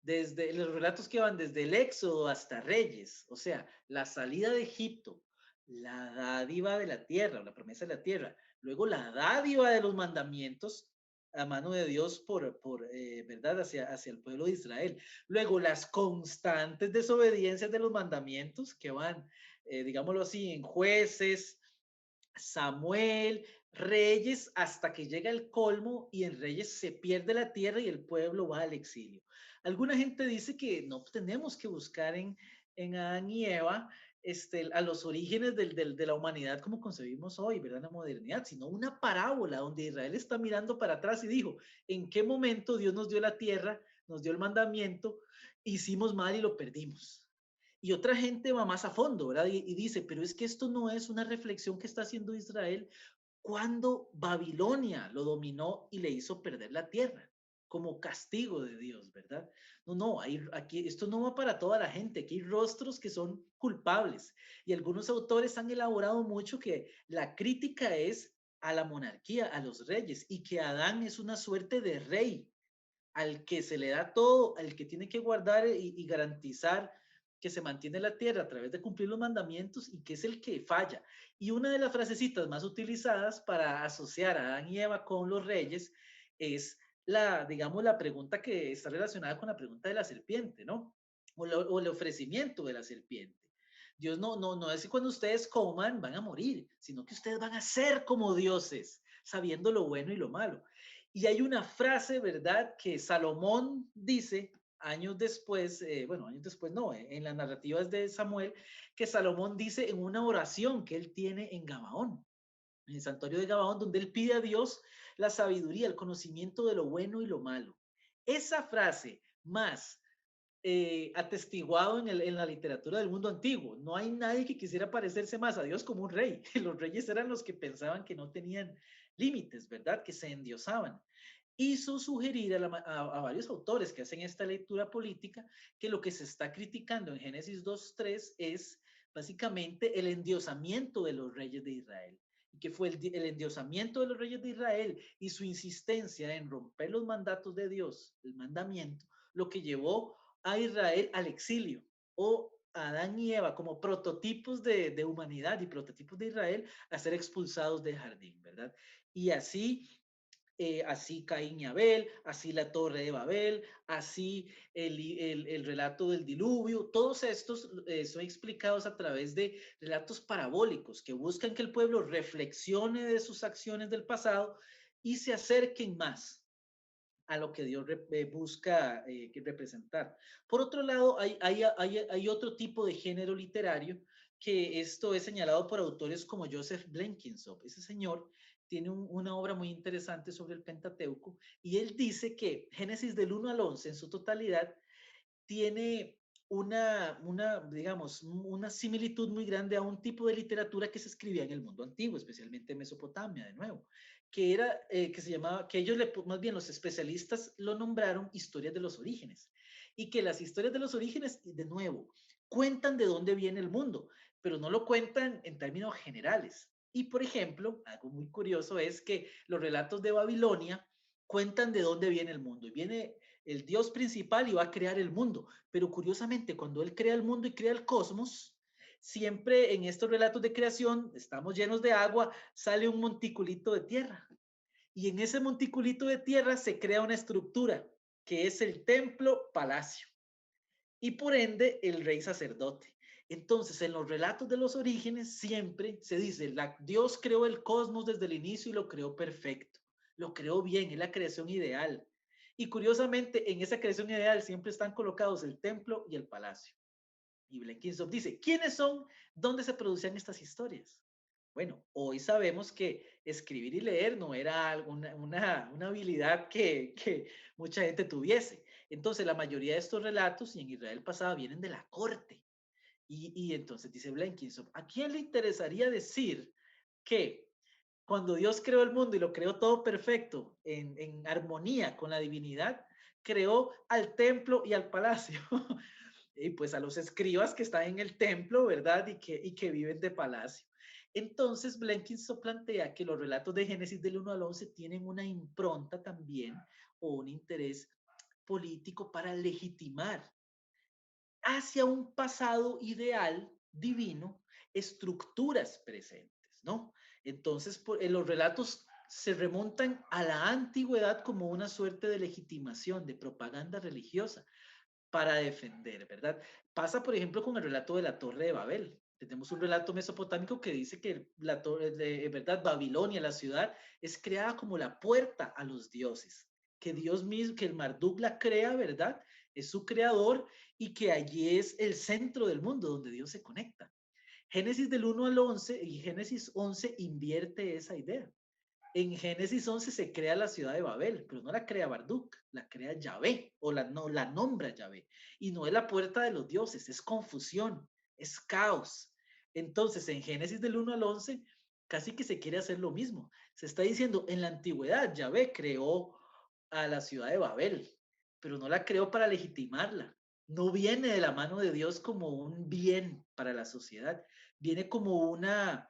desde los relatos que van desde el Éxodo hasta Reyes, o sea, la salida de Egipto, la dádiva de la tierra, la promesa de la tierra, luego la dádiva de los mandamientos, a mano de Dios ¿verdad? Hacia el pueblo de Israel. Luego, las constantes desobediencias de los mandamientos que van, digámoslo así, en Jueces, Samuel, Reyes, hasta que llega el colmo y en Reyes se pierde la tierra y el pueblo va al exilio. Alguna gente dice que no tenemos que buscar en Adán y Eva a los orígenes de la humanidad como concebimos hoy, ¿verdad? En la modernidad, sino una parábola donde Israel está mirando para atrás y dijo, ¿en qué momento Dios nos dio la tierra, nos dio el mandamiento, hicimos mal y lo perdimos? Y otra gente va más a fondo, ¿verdad? Y dice, pero es que esto no es una reflexión que está haciendo Israel cuando Babilonia lo dominó y le hizo perder la tierra como castigo de Dios, ¿verdad? No, aquí esto no va para toda la gente, aquí hay rostros que son culpables y algunos autores han elaborado mucho que la crítica es a la monarquía, a los reyes y que Adán es una suerte de rey al que se le da todo, al que tiene que guardar y garantizar que se mantiene la tierra a través de cumplir los mandamientos y que es el que falla. Y una de las frasecitas más utilizadas para asociar a Adán y Eva con los reyes es digamos, la pregunta que está relacionada con la pregunta de la serpiente, ¿no? O el ofrecimiento de la serpiente. Dios no es que cuando ustedes coman van a morir, sino que ustedes van a ser como dioses, sabiendo lo bueno y lo malo. Y hay una frase, ¿verdad?, que Salomón dice años después, años después no, en las narrativas de Samuel, que Salomón dice en una oración que él tiene en Gabaón, en el santuario de Gabaón, donde él pide a Dios la sabiduría, el conocimiento de lo bueno y lo malo. Esa frase más atestiguado en la literatura del mundo antiguo. No hay nadie que quisiera parecerse más a Dios como un rey. Los reyes eran los que pensaban que no tenían límites, ¿verdad? Que se endiosaban. Hizo sugerir a varios autores que hacen esta lectura política que lo que se está criticando en Génesis 2:3 es básicamente el endiosamiento de los reyes de Israel. Y que fue el endiosamiento de los reyes de Israel y su insistencia en romper los mandatos de Dios, el mandamiento, lo que llevó a Israel al exilio, o a Adán y Eva como prototipos de humanidad y prototipos de Israel a ser expulsados del jardín, ¿verdad? Y así Caín y Abel, así la Torre de Babel, así el relato del diluvio, todos estos son explicados a través de relatos parabólicos que buscan que el pueblo reflexione de sus acciones del pasado y se acerquen más a lo que Dios busca representar. Por otro lado, hay otro tipo de género literario que esto es señalado por autores como Joseph Blenkinsop. Ese señor tiene una obra muy interesante sobre el Pentateuco y él dice que Génesis del 1 al 11 en su totalidad tiene digamos, una similitud muy grande a un tipo de literatura que se escribía en el mundo antiguo, especialmente en Mesopotamia, de nuevo, que se llamaba, que ellos, más bien los especialistas lo nombraron historias de los orígenes, y que las historias de los orígenes, de nuevo, cuentan de dónde viene el mundo, pero no lo cuentan en términos generales. Y, por ejemplo, algo muy curioso es que los relatos de Babilonia cuentan de dónde viene el mundo, y viene el Dios principal y va a crear el mundo. Pero curiosamente, cuando Él crea el mundo y crea el cosmos, siempre en estos relatos de creación, estamos llenos de agua, sale un monticulito de tierra. Y en ese monticulito de tierra se crea una estructura, que es el templo palacio. Y por ende, el rey sacerdote. Entonces, en los relatos de los orígenes siempre se dice, Dios creó el cosmos desde el inicio y lo creó perfecto. Lo creó bien, es la creación ideal. Y curiosamente, en esa creación ideal siempre están colocados el templo y el palacio. Y Blenkinsop dice, ¿quiénes son? ¿Dónde se producían estas historias? Bueno, hoy sabemos que escribir y leer no era una habilidad que mucha gente tuviese. Entonces, la mayoría de estos relatos, y en Israel pasaba, vienen de la corte. Y entonces dice Blenkinsop, ¿a quién le interesaría decir que cuando Dios creó el mundo y lo creó todo perfecto, en armonía con la divinidad, creó al templo y al palacio? Y pues a los escribas que están en el templo, ¿verdad? Y que viven de palacio. Entonces, Blenkinsop plantea que los relatos de Génesis del 1 al 11 tienen una impronta también o un interés político para legitimar hacia un pasado ideal divino estructuras presentes, ¿no? Entonces, en los relatos se remontan a la antigüedad como una suerte de legitimación, de propaganda religiosa para defender, ¿verdad? Pasa, por ejemplo, con el relato de la Torre de Babel. Tenemos un relato mesopotámico que dice que la torre de, ¿verdad? Babilonia, la ciudad, es creada como la puerta a los dioses, que Dios mismo, que el Marduk la crea, ¿verdad? Es su creador y que allí es el centro del mundo donde Dios se conecta. Génesis del 1 al 11 y Génesis 11 invierte esa idea. En Génesis 11 se crea la ciudad de Babel, pero no la crea Marduk, la crea Yahvé, o no, la nombra Yahvé. Y no es la puerta de los dioses, es confusión, es caos. Entonces, en Génesis del 1 al 11, casi que se quiere hacer lo mismo. Se está diciendo, en la antigüedad, Yahvé creó a la ciudad de Babel, pero no la creó para legitimarla. No viene de la mano de Dios como un bien para la sociedad, viene como una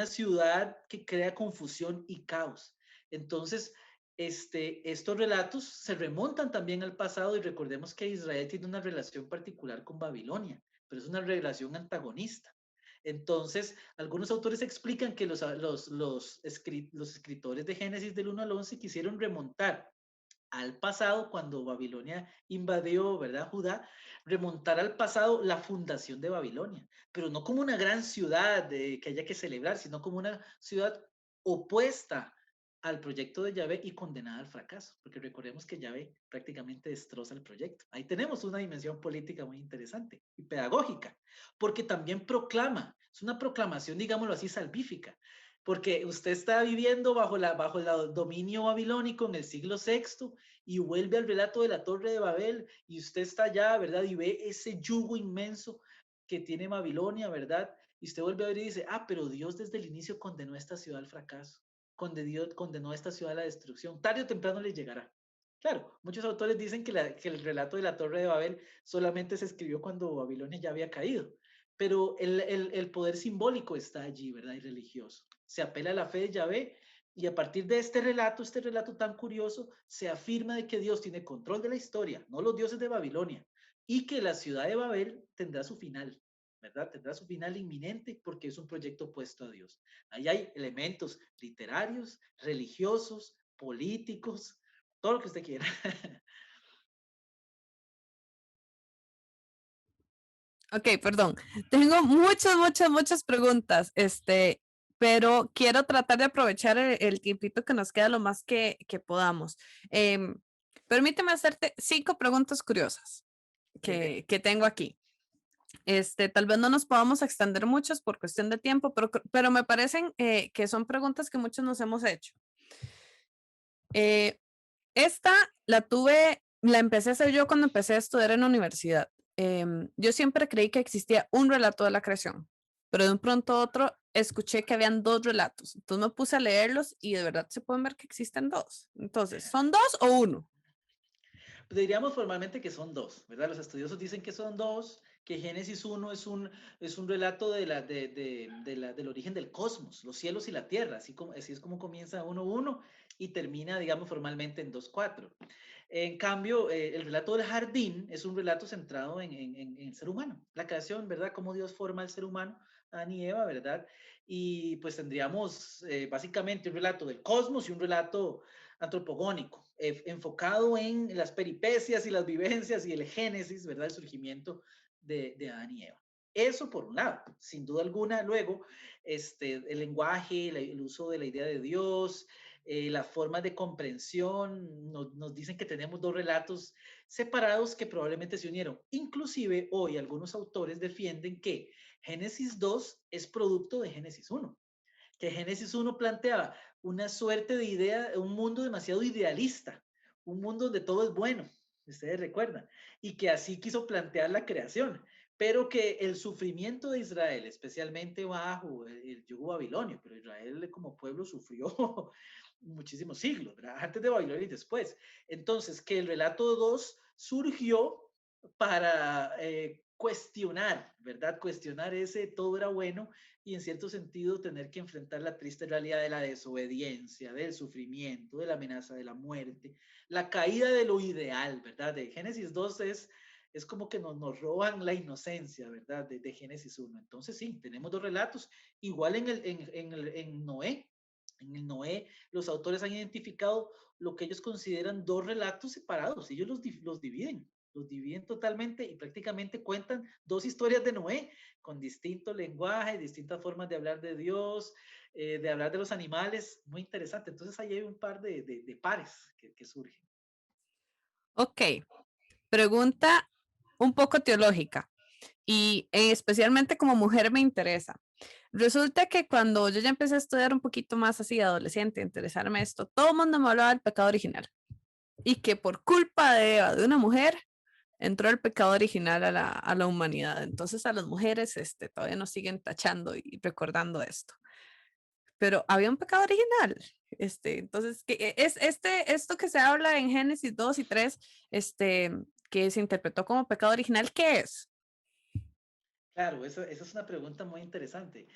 ciudad que crea confusión y caos. Entonces, estos relatos se remontan también al pasado y recordemos que Israel tiene una relación particular con Babilonia, pero es una relación antagonista. Entonces, algunos autores explican que los escritores de Génesis del 1 al 11 quisieron remontar al pasado cuando Babilonia invadió, ¿verdad? Judá, remontar al pasado la fundación de Babilonia, pero no como una gran ciudad que haya que celebrar, sino como una ciudad opuesta al proyecto de Yahvé y condenada al fracaso, porque recordemos que Yahvé prácticamente destroza el proyecto. Ahí tenemos una dimensión política muy interesante y pedagógica, porque también proclama, es una proclamación, digámoslo así, salvífica, porque usted está viviendo bajo el dominio babilónico en el siglo VI y vuelve al relato de la Torre de Babel y usted está allá, ¿verdad? Y ve ese yugo inmenso que tiene Babilonia, ¿verdad? Y usted vuelve a ver y dice, ah, pero Dios desde el inicio condenó a esta ciudad al fracaso, condenó a esta ciudad a la destrucción, tarde o temprano le llegará. Claro, muchos autores dicen que el relato de la Torre de Babel solamente se escribió cuando Babilonia ya había caído, pero el poder simbólico está allí, ¿verdad? Y religioso. Se apela a la fe de Yahvé y a partir de este relato tan curioso, se afirma de que Dios tiene control de la historia, no los dioses de Babilonia, y que la ciudad de Babel tendrá su final, ¿verdad? Tendrá su final inminente porque es un proyecto opuesto a Dios. Ahí hay elementos literarios, religiosos, políticos, todo lo que usted quiera. Ok, perdón. Tengo muchas preguntas, pero quiero tratar de aprovechar el tiempito que nos queda lo más que podamos. Em, Permíteme hacerte 5 preguntas curiosas Dele. que tengo aquí. Tal vez no nos podamos extender muchos por cuestión de tiempo, pero me parecen que son preguntas que muchos nos hemos hecho. Eh, Esta la empecé a hacer yo cuando empecé a estudiar en la universidad. Yo siempre creí que existía un relato de la creación, pero de un pronto a otro escuché que habían 2 relatos. Entonces me puse a leerlos y de verdad se pueden ver que existen 2. Entonces, ¿son 2 o 1? Diríamos formalmente que son dos, ¿verdad? Los estudiosos dicen que son dos, que Génesis 1 es un relato del origen del cosmos, los cielos y la tierra, así es como comienza 1:1 y termina, digamos, formalmente en 2:4. En cambio, el relato del jardín es un relato centrado en el ser humano, la creación, ¿verdad? Cómo Dios forma al ser humano, Adán y Eva, ¿verdad? Y pues tendríamos básicamente un relato del cosmos y un relato antropogónico, enfocado en las peripecias y las vivencias y el génesis, ¿verdad? El surgimiento de Adán y Eva. Eso por un lado, sin duda alguna. Luego, el lenguaje, el uso de la idea de Dios, las formas de comprensión, nos dicen que tenemos 2 relatos separados que probablemente se unieron. Inclusive hoy algunos autores defienden que Génesis 2 es producto de Génesis 1, que Génesis 1 planteaba una suerte de idea, un mundo demasiado idealista, un mundo donde todo es bueno, ustedes recuerdan, y que así quiso plantear la creación, pero que el sufrimiento de Israel, especialmente bajo el yugo babilonio, pero Israel como pueblo sufrió muchísimos siglos, ¿verdad? Antes de Babilonia y después. Entonces, que el relato 2 surgió para cuestionar, ¿verdad? Cuestionar ese todo era bueno y en cierto sentido tener que enfrentar la triste realidad de la desobediencia, del sufrimiento, de la amenaza de la muerte, la caída de lo ideal, ¿verdad? De Génesis 2 es como que nos roban la inocencia, ¿verdad? De Génesis 1. Entonces sí, tenemos 2 relatos, igual en Noé. En el Noé, los autores han identificado lo que ellos consideran dos relatos separados. Ellos los dividen totalmente y prácticamente cuentan dos historias de Noé con distinto lenguaje, distintas formas de hablar de Dios, de hablar de los animales. Muy interesante. Entonces ahí hay un par de pares que surgen. Ok, pregunta un poco teológica y especialmente como mujer me interesa. Resulta que cuando yo ya empecé a estudiar un poquito más así, adolescente, a interesarme esto, todo el mundo me hablaba del pecado original y que por culpa de Eva, de una mujer, entró el pecado original a la humanidad. Entonces a las mujeres todavía nos siguen tachando y recordando esto. Pero había un pecado original. Entonces, esto que se habla en Génesis 2 y 3, que se interpretó como pecado original, ¿qué es? Claro, esa es una pregunta muy interesante.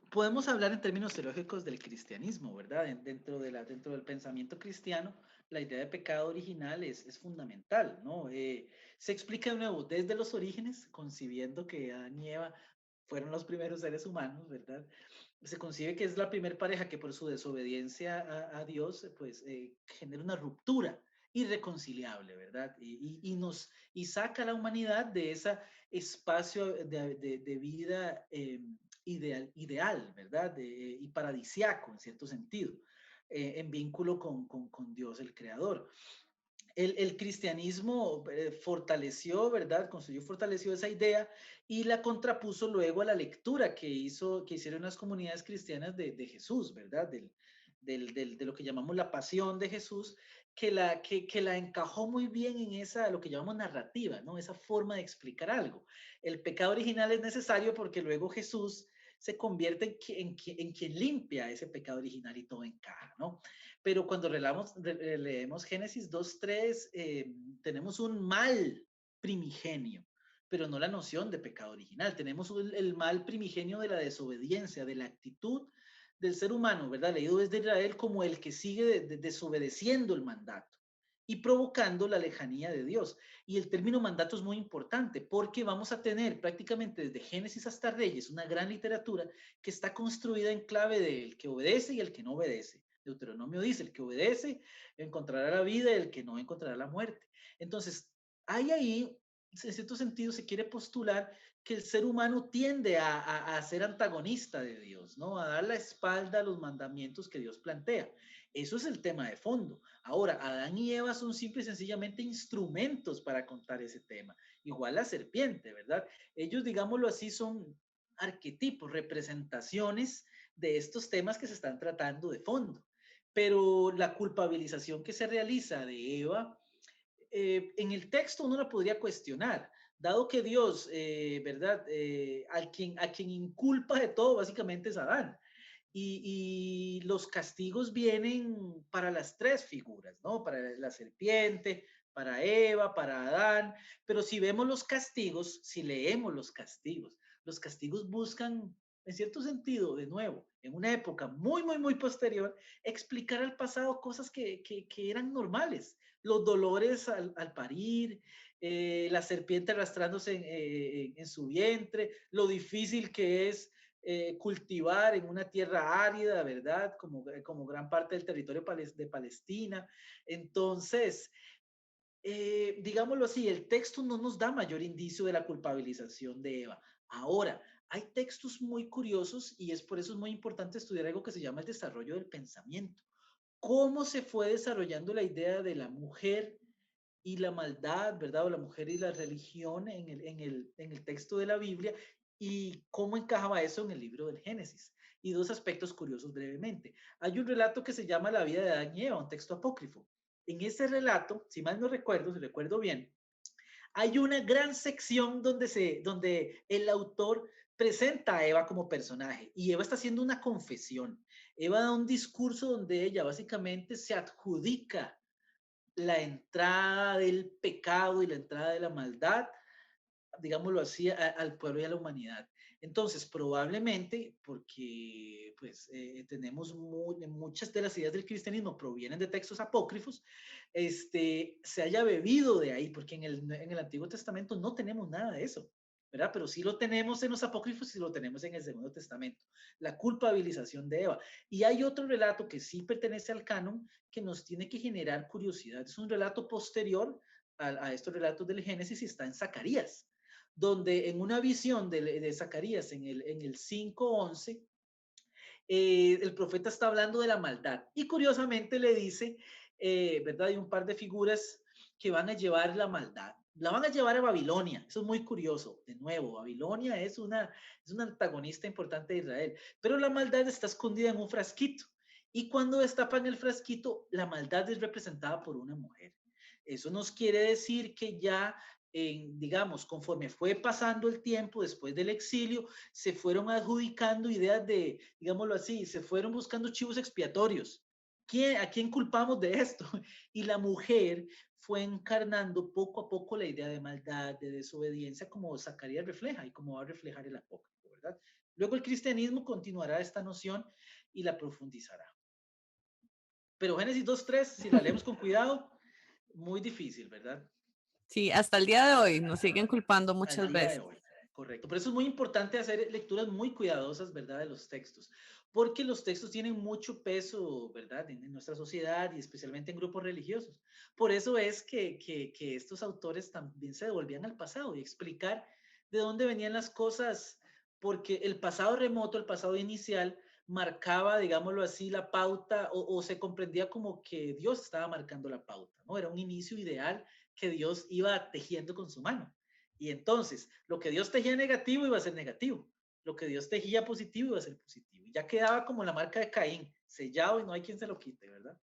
Podemos hablar en términos teológicos del cristianismo, ¿verdad? Dentro del pensamiento cristiano, la idea de pecado original es fundamental, ¿no? Se explica de nuevo desde los orígenes, concibiendo que Adán y Eva fueron los primeros seres humanos, ¿verdad? Se concibe que es la primera pareja que por su desobediencia a Dios, pues genera una ruptura irreconciliable, ¿verdad? Y saca a la humanidad de ese espacio de vida ideal, ¿verdad? Y paradisiaco, en cierto sentido, en vínculo con Dios, el Creador. El cristianismo fortaleció, ¿verdad? Fortaleció esa idea y la contrapuso luego a la lectura que hicieron las comunidades cristianas de Jesús, ¿verdad? De lo que llamamos la pasión de Jesús, que la encajó muy bien en lo que llamamos narrativa, ¿no? Esa forma de explicar algo. El pecado original es necesario porque luego Jesús se convierte en quien limpia ese pecado original y todo encaja, ¿no? Pero cuando leemos Génesis 2:3, tenemos un mal primigenio, pero no la noción de pecado original. Tenemos el mal primigenio de la desobediencia, de la actitud del ser humano, ¿verdad? Leído desde Israel como el que sigue desobedeciendo el mandato y provocando la lejanía de Dios. Y el término mandato es muy importante porque vamos a tener prácticamente desde Génesis hasta Reyes una gran literatura que está construida en clave del que obedece y el que no obedece. Deuteronomio dice, el que obedece encontrará la vida y el que no encontrará la muerte. Entonces, hay ahí, en cierto sentido, se quiere postular que el ser humano tiende a ser antagonista de Dios, ¿no? A dar la espalda a los mandamientos que Dios plantea. Eso es el tema de fondo. Ahora, Adán y Eva son simple y sencillamente instrumentos para contar ese tema. Igual la serpiente, ¿verdad? Ellos, digámoslo así, son arquetipos, representaciones de estos temas que se están tratando de fondo. Pero la culpabilización que se realiza de Eva, en el texto uno la podría cuestionar, dado que Dios, ¿verdad? A quien inculpa de todo básicamente es Adán. Y los castigos vienen para las tres figuras, ¿no? Para la serpiente, para Eva, para Adán. Pero si vemos los castigos, si leemos los castigos buscan, en cierto sentido, de nuevo, en una época muy, muy, muy posterior, explicar al pasado cosas que eran normales. Los dolores al parir, la serpiente arrastrándose en su vientre, lo difícil que es cultivar en una tierra árida, ¿verdad? Como gran parte del territorio de Palestina. Entonces, digámoslo así, el texto no nos da mayor indicio de la culpabilización de Eva. Ahora, hay textos muy curiosos y es por eso es muy importante estudiar algo que se llama el desarrollo del pensamiento. Cómo se fue desarrollando la idea de la mujer y la maldad, ¿verdad? O la mujer y la religión en el texto de la Biblia y cómo encajaba eso en el libro del Génesis. Y dos aspectos curiosos brevemente. Hay un relato que se llama La vida de Adán y Eva, un texto apócrifo. En ese relato, si mal no recuerdo, si recuerdo bien, hay una gran sección donde el autor presenta a Eva como personaje y Eva está haciendo una confesión. Eva da un discurso donde ella básicamente se adjudica la entrada del pecado y la entrada de la maldad, digámoslo así, al pueblo y a la humanidad. Entonces, probablemente, porque pues tenemos muchas de las ideas del cristianismo provienen de textos apócrifos, se haya bebido de ahí, porque en el Antiguo Testamento no tenemos nada de eso. ¿verdad? Pero sí lo tenemos en los apócrifos y lo tenemos en el Segundo Testamento, la culpabilización de Eva. Y hay otro relato que sí pertenece al canon que nos tiene que generar curiosidad. Es un relato posterior a estos relatos del Génesis y está en Zacarías, donde en una visión de Zacarías en el 5:11, el profeta está hablando de la maldad y curiosamente le dice, ¿verdad? Hay un par de figuras que van a llevar la maldad. La van a llevar a Babilonia. Eso es muy curioso. De nuevo, Babilonia es un antagonista importante de Israel, pero la maldad está escondida en un frasquito. Y cuando destapan el frasquito, la maldad es representada por una mujer. Eso nos quiere decir que ya, digamos, conforme fue pasando el tiempo después del exilio, se fueron adjudicando ideas de, digámoslo así, se fueron buscando chivos expiatorios. ¿A quién culpamos de esto? Y la mujer fue encarnando poco a poco la idea de maldad, de desobediencia, como Zacarías refleja y como va a reflejar el apócrifo, ¿verdad? Luego el cristianismo continuará esta noción y la profundizará. Pero Génesis 2:3, si la leemos con cuidado, muy difícil, ¿verdad? Sí, hasta el día de hoy nos siguen culpando Al muchas día de veces. hoy. Correcto. Por eso es muy importante hacer lecturas muy cuidadosas, ¿verdad?, de los textos, porque los textos tienen mucho peso, ¿verdad?, en nuestra sociedad y especialmente en grupos religiosos. Por eso es que estos autores también se devolvían al pasado y explicar de dónde venían las cosas, porque el pasado remoto, el pasado inicial, marcaba, digámoslo así, la pauta o se comprendía como que Dios estaba marcando la pauta, ¿no? Era un inicio ideal que Dios iba tejiendo con su mano. Y entonces, lo que Dios tejía negativo iba a ser negativo. Lo que Dios tejía positivo iba a ser positivo. Y ya quedaba como la marca de Caín, sellado y no hay quien se lo quite, ¿verdad?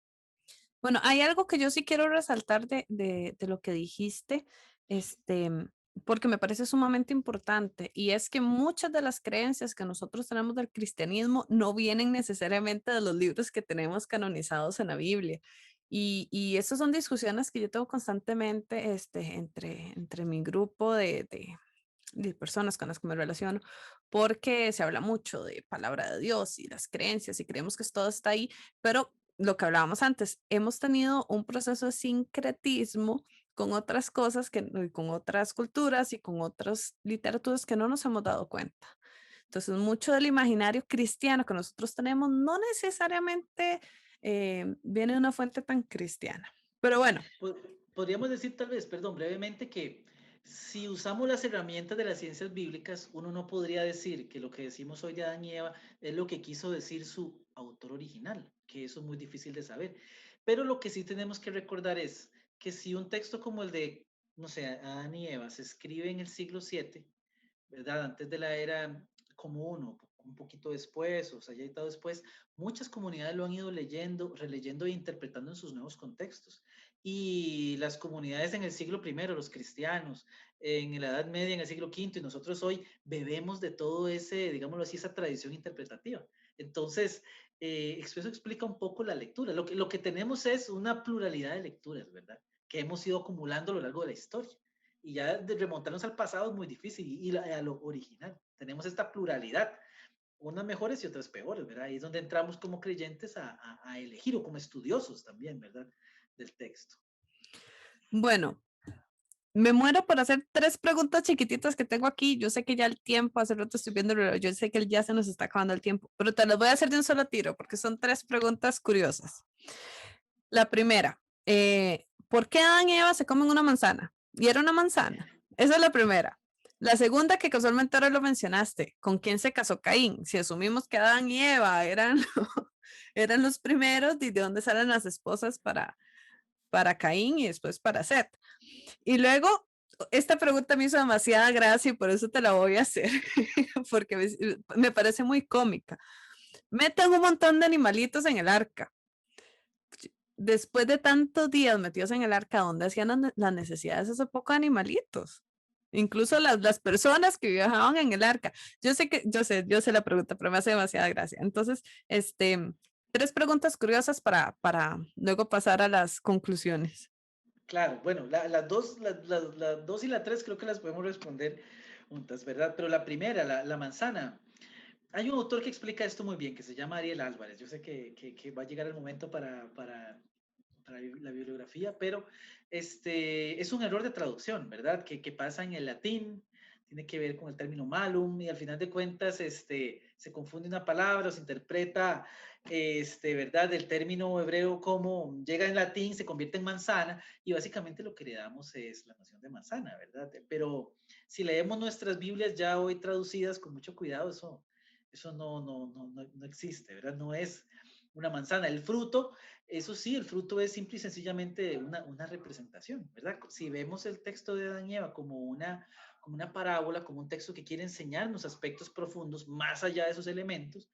Bueno, hay algo que yo sí quiero resaltar de lo que dijiste, este, porque me parece sumamente importante, y es que muchas de las creencias que nosotros tenemos del cristianismo no vienen necesariamente de los libros que tenemos canonizados en la Biblia. Y esas son discusiones que yo tengo constantemente entre mi grupo de personas con las que me relaciono, porque se habla mucho de palabra de Dios y las creencias y creemos que todo está ahí, pero lo que hablábamos antes, hemos tenido un proceso de sincretismo con otras cosas, con otras culturas y con otras literaturas que no nos hemos dado cuenta. Entonces, mucho del imaginario cristiano que nosotros tenemos no necesariamente viene de una fuente tan cristiana. Pero bueno, Podríamos decir tal vez, perdón, brevemente, que si usamos las herramientas de las ciencias bíblicas, uno no podría decir que lo que decimos hoy de Adán y Eva es lo que quiso decir su autor original, que eso es muy difícil de saber. Pero lo que sí tenemos que recordar es que si un texto como el de, no sé, Adán y Eva se escribe en el siglo VII, ¿verdad? Antes de la era común o un poquito después, o sea, ya editado después, muchas comunidades lo han ido leyendo, releyendo e interpretando en sus nuevos contextos. Y las comunidades en el siglo I, los cristianos, en la Edad Media, en el siglo V, y nosotros hoy bebemos de todo ese, digámoslo así, esa tradición interpretativa. Entonces, eso explica un poco la lectura. Lo que tenemos es una pluralidad de lecturas, ¿verdad? Que hemos ido acumulando a lo largo de la historia. Y ya de remontarnos al pasado es muy difícil y a lo original. Tenemos esta pluralidad, unas mejores y otras peores, ¿verdad? Ahí es donde entramos como creyentes a elegir o como estudiosos también, ¿verdad? Del texto. bueno, me muero por hacer tres preguntas chiquititas que tengo aquí. Yo sé que ya el tiempo, hace rato estoy viendo el reloj, yo sé que ya se nos está acabando el tiempo, pero te las voy a hacer de un solo tiro porque son tres preguntas curiosas. La primera, ¿por qué Adán y Eva se comen una manzana? Y era una manzana. Esa es la primera. La segunda, que casualmente ahora lo mencionaste, ¿con quién se casó Caín? Si asumimos que Adán y Eva eran los primeros, ¿de dónde salen las esposas para Caín y después para Seth? Y luego, esta pregunta me hizo demasiada gracia y por eso te la voy a hacer, porque me parece muy cómica. Meten un montón de animalitos en el arca. Después de tantos días metidos en el arca, ¿dónde hacían las necesidades de esos pocos animalitos? Incluso las personas que viajaban en el arca. Yo sé la pregunta, pero me hace demasiada gracia. Entonces, tres preguntas curiosas para luego pasar a las conclusiones. Claro, bueno, las dos y la tres creo que las podemos responder juntas, ¿verdad? Pero la primera, la manzana, hay un autor que explica esto muy bien, que se llama Ariel Álvarez. Yo sé que va a llegar el momento para la bibliografía, pero es un error de traducción, ¿verdad? Que pasa en el latín, tiene que ver con el término malum, y al final de cuentas se confunde una palabra o se interpreta, ¿verdad? Del término hebreo como llega en latín, se convierte en manzana, y básicamente lo que le damos es la noción de manzana, ¿verdad? Pero si leemos nuestras Biblias ya hoy traducidas con mucho cuidado, eso no existe, ¿verdad? No es una manzana. El fruto, eso sí, el fruto es simple y sencillamente una representación, ¿verdad? Si vemos el texto de Adán y Eva como una parábola, como un texto que quiere enseñarnos aspectos profundos más allá de esos elementos,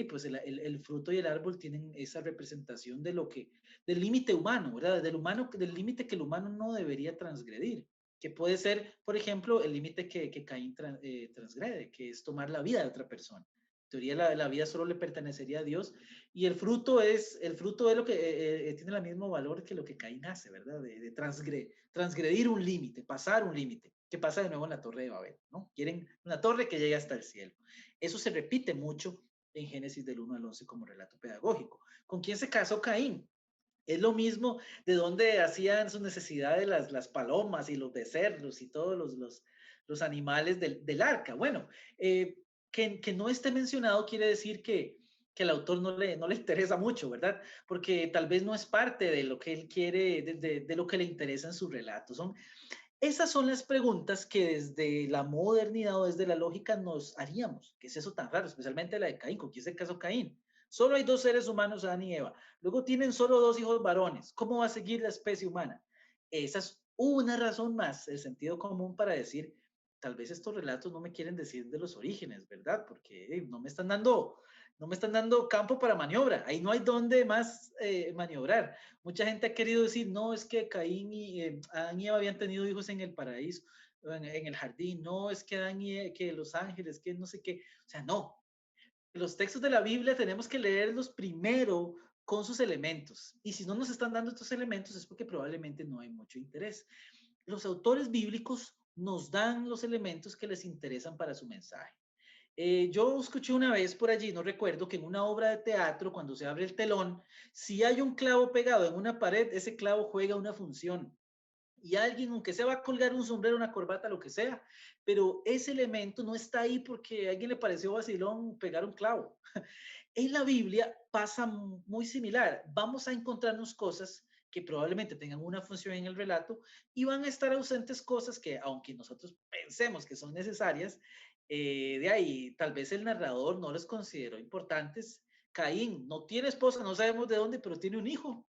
pues el fruto y el árbol tienen esa representación del límite humano, ¿verdad? Del límite que el humano no debería transgredir, que puede ser, por ejemplo, el límite que Caín transgrede, que es tomar la vida de otra persona. En teoría, la vida solo le pertenecería a Dios, y el fruto es lo que tiene el mismo valor que lo que Caín hace, ¿verdad? De transgredir un límite, pasar un límite, que pasa de nuevo en la Torre de Babel, ¿no? Quieren una torre que llegue hasta el cielo. Eso se repite mucho en Génesis del 1 al 11 como relato pedagógico. ¿Con quién se casó Caín? Es lo mismo de donde hacían sus necesidades las palomas y los becerros y todos los animales del arca. Bueno, que no esté mencionado quiere decir que el autor no le interesa mucho, ¿verdad? Porque tal vez no es parte de lo que él quiere, de lo que le interesa en su relato. Esas son las preguntas que desde la modernidad o desde la lógica nos haríamos. ¿Qué es eso tan raro? Especialmente la de Caín. ¿Con quién se casó Caín? Solo hay 2 seres humanos, Adán y Eva. Luego tienen solo 2 hijos varones. ¿Cómo va a seguir la especie humana? Esa es una razón más, el sentido común para decir, tal vez estos relatos no me quieren decir de los orígenes, ¿verdad? Porque no me están dando campo para maniobra. Ahí no hay dónde más maniobrar. Mucha gente ha querido decir, no, es que Caín y Adán y Eva habían tenido hijos en el paraíso, en el jardín. No, es que que los ángeles, que no sé qué. O sea, no. Los textos de la Biblia tenemos que leerlos primero con sus elementos. Y si no nos están dando estos elementos es porque probablemente no hay mucho interés. Los autores bíblicos nos dan los elementos que les interesan para su mensaje. Yo escuché una vez por allí, no recuerdo, que en una obra de teatro, cuando se abre el telón, si hay un clavo pegado en una pared, ese clavo juega una función. Y alguien, aunque se va a colgar un sombrero, una corbata, lo que sea, pero ese elemento no está ahí porque a alguien le pareció vacilón pegar un clavo. En la Biblia pasa muy similar. Vamos a encontrarnos cosas que probablemente tengan una función en el relato y van a estar ausentes cosas que, aunque nosotros pensemos que son necesarias, de ahí tal vez el narrador no les consideró importantes. Caín no tiene esposa, no sabemos de dónde, pero tiene un hijo.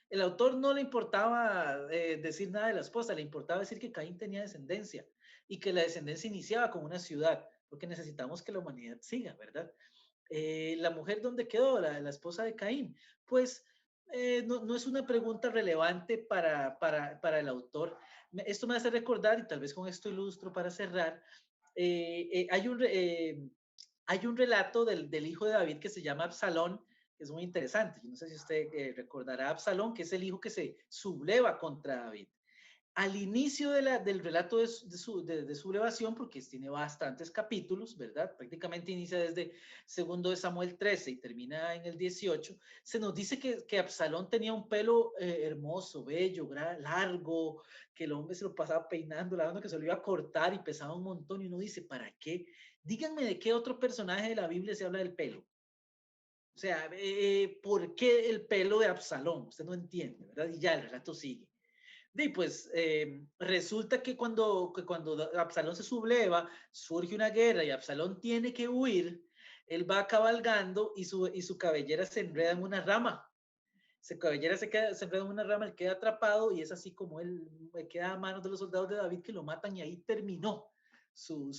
El autor no le importaba decir nada de la esposa, le importaba decir que Caín tenía descendencia y que la descendencia iniciaba con una ciudad, porque necesitamos que la humanidad siga, ¿verdad? La mujer, ¿dónde quedó? La esposa de Caín. Pues no es una pregunta relevante para el autor. Esto me hace recordar, y tal vez con esto ilustro para cerrar, eh, eh, hay, un, eh, hay un relato del hijo de David que se llama Absalón, que es muy interesante. Yo no sé si usted recordará a Absalón, que es el hijo que se subleva contra David. Al inicio del relato de sublevación, porque tiene bastantes capítulos, ¿verdad? Prácticamente inicia desde 2 Samuel 13 y termina en el 18, se nos dice que Absalón tenía un pelo hermoso, bello, largo, que el hombre se lo pasaba peinando, lavando, que se lo iba a cortar y pesaba un montón, y uno dice, ¿para qué? Díganme de qué otro personaje de la Biblia se habla del pelo. O sea, ¿por qué el pelo de Absalón? Usted no entiende, ¿verdad? Y ya el relato sigue. Y pues resulta que cuando Absalón se subleva, surge una guerra y Absalón tiene que huir. Él va cabalgando y su cabellera se enreda en una rama. Su cabellera se enreda en una rama, él queda atrapado y es así como él queda a manos de los soldados de David, que lo matan, y ahí terminó su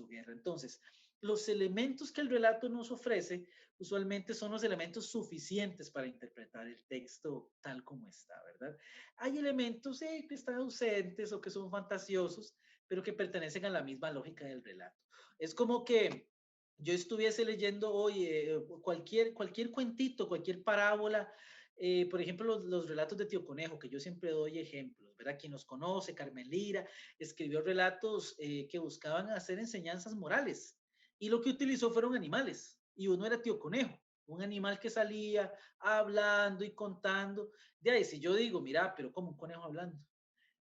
guerra. Entonces, los elementos que el relato nos ofrece usualmente son los elementos suficientes para interpretar el texto tal como está, ¿verdad? Hay elementos que están ausentes o que son fantasiosos, pero que pertenecen a la misma lógica del relato. Es como que yo estuviese leyendo hoy cualquier cuentito, cualquier parábola, por ejemplo, los relatos de Tío Conejo, que yo siempre doy ejemplos, ¿verdad? Quien los conoce, Carmen Lira, escribió relatos que buscaban hacer enseñanzas morales, y lo que utilizó fueron animales, y uno era Tío Conejo, un animal que salía hablando y contando. De ahí, si yo digo, mira, pero como un conejo hablando,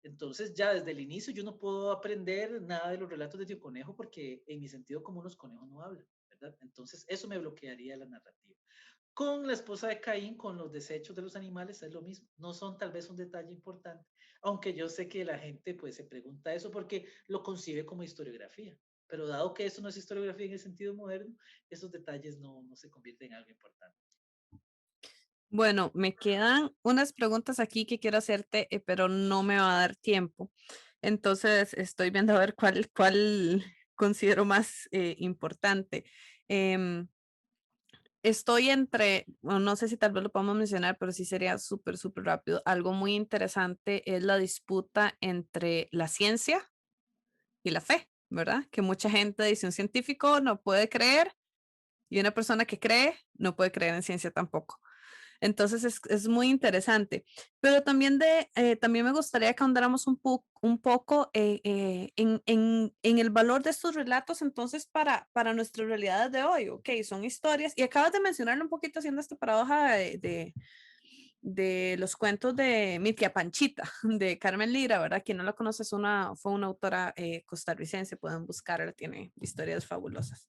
Entonces ya desde el inicio yo no puedo aprender nada de los relatos de Tío Conejo porque en mi sentido común los conejos no hablan, ¿verdad? Entonces eso me bloquearía la narrativa. Con la esposa de Caín, con los desechos de los animales, es lo mismo. No son tal vez un detalle importante, aunque yo sé que la gente pues se pregunta eso porque lo concibe como historiografía. Pero dado que eso no es historiografía en el sentido moderno, esos detalles no se convierten en algo importante. Bueno, me quedan unas preguntas aquí que quiero hacerte, pero no me va a dar tiempo. Entonces estoy viendo a ver cuál considero más importante. Em, Estoy entre, o no sé si tal vez lo podemos mencionar, pero sí sería súper, súper rápido. Algo muy interesante es la disputa entre la ciencia y la fe, ¿verdad? Que mucha gente dice un científico no puede creer y una persona que cree no puede creer en ciencia tampoco. Entonces es muy interesante. Pero también, también me gustaría que ahondáramos un poco en el valor de estos relatos entonces para nuestras realidades de hoy. Ok, son historias. Y acabas de mencionarlo un poquito haciendo esta paradoja de los cuentos de Mitia Panchita, de Carmen Lira, ¿verdad? Quien no la conoce fue una autora costarricense, pueden buscarla, tiene historias fabulosas.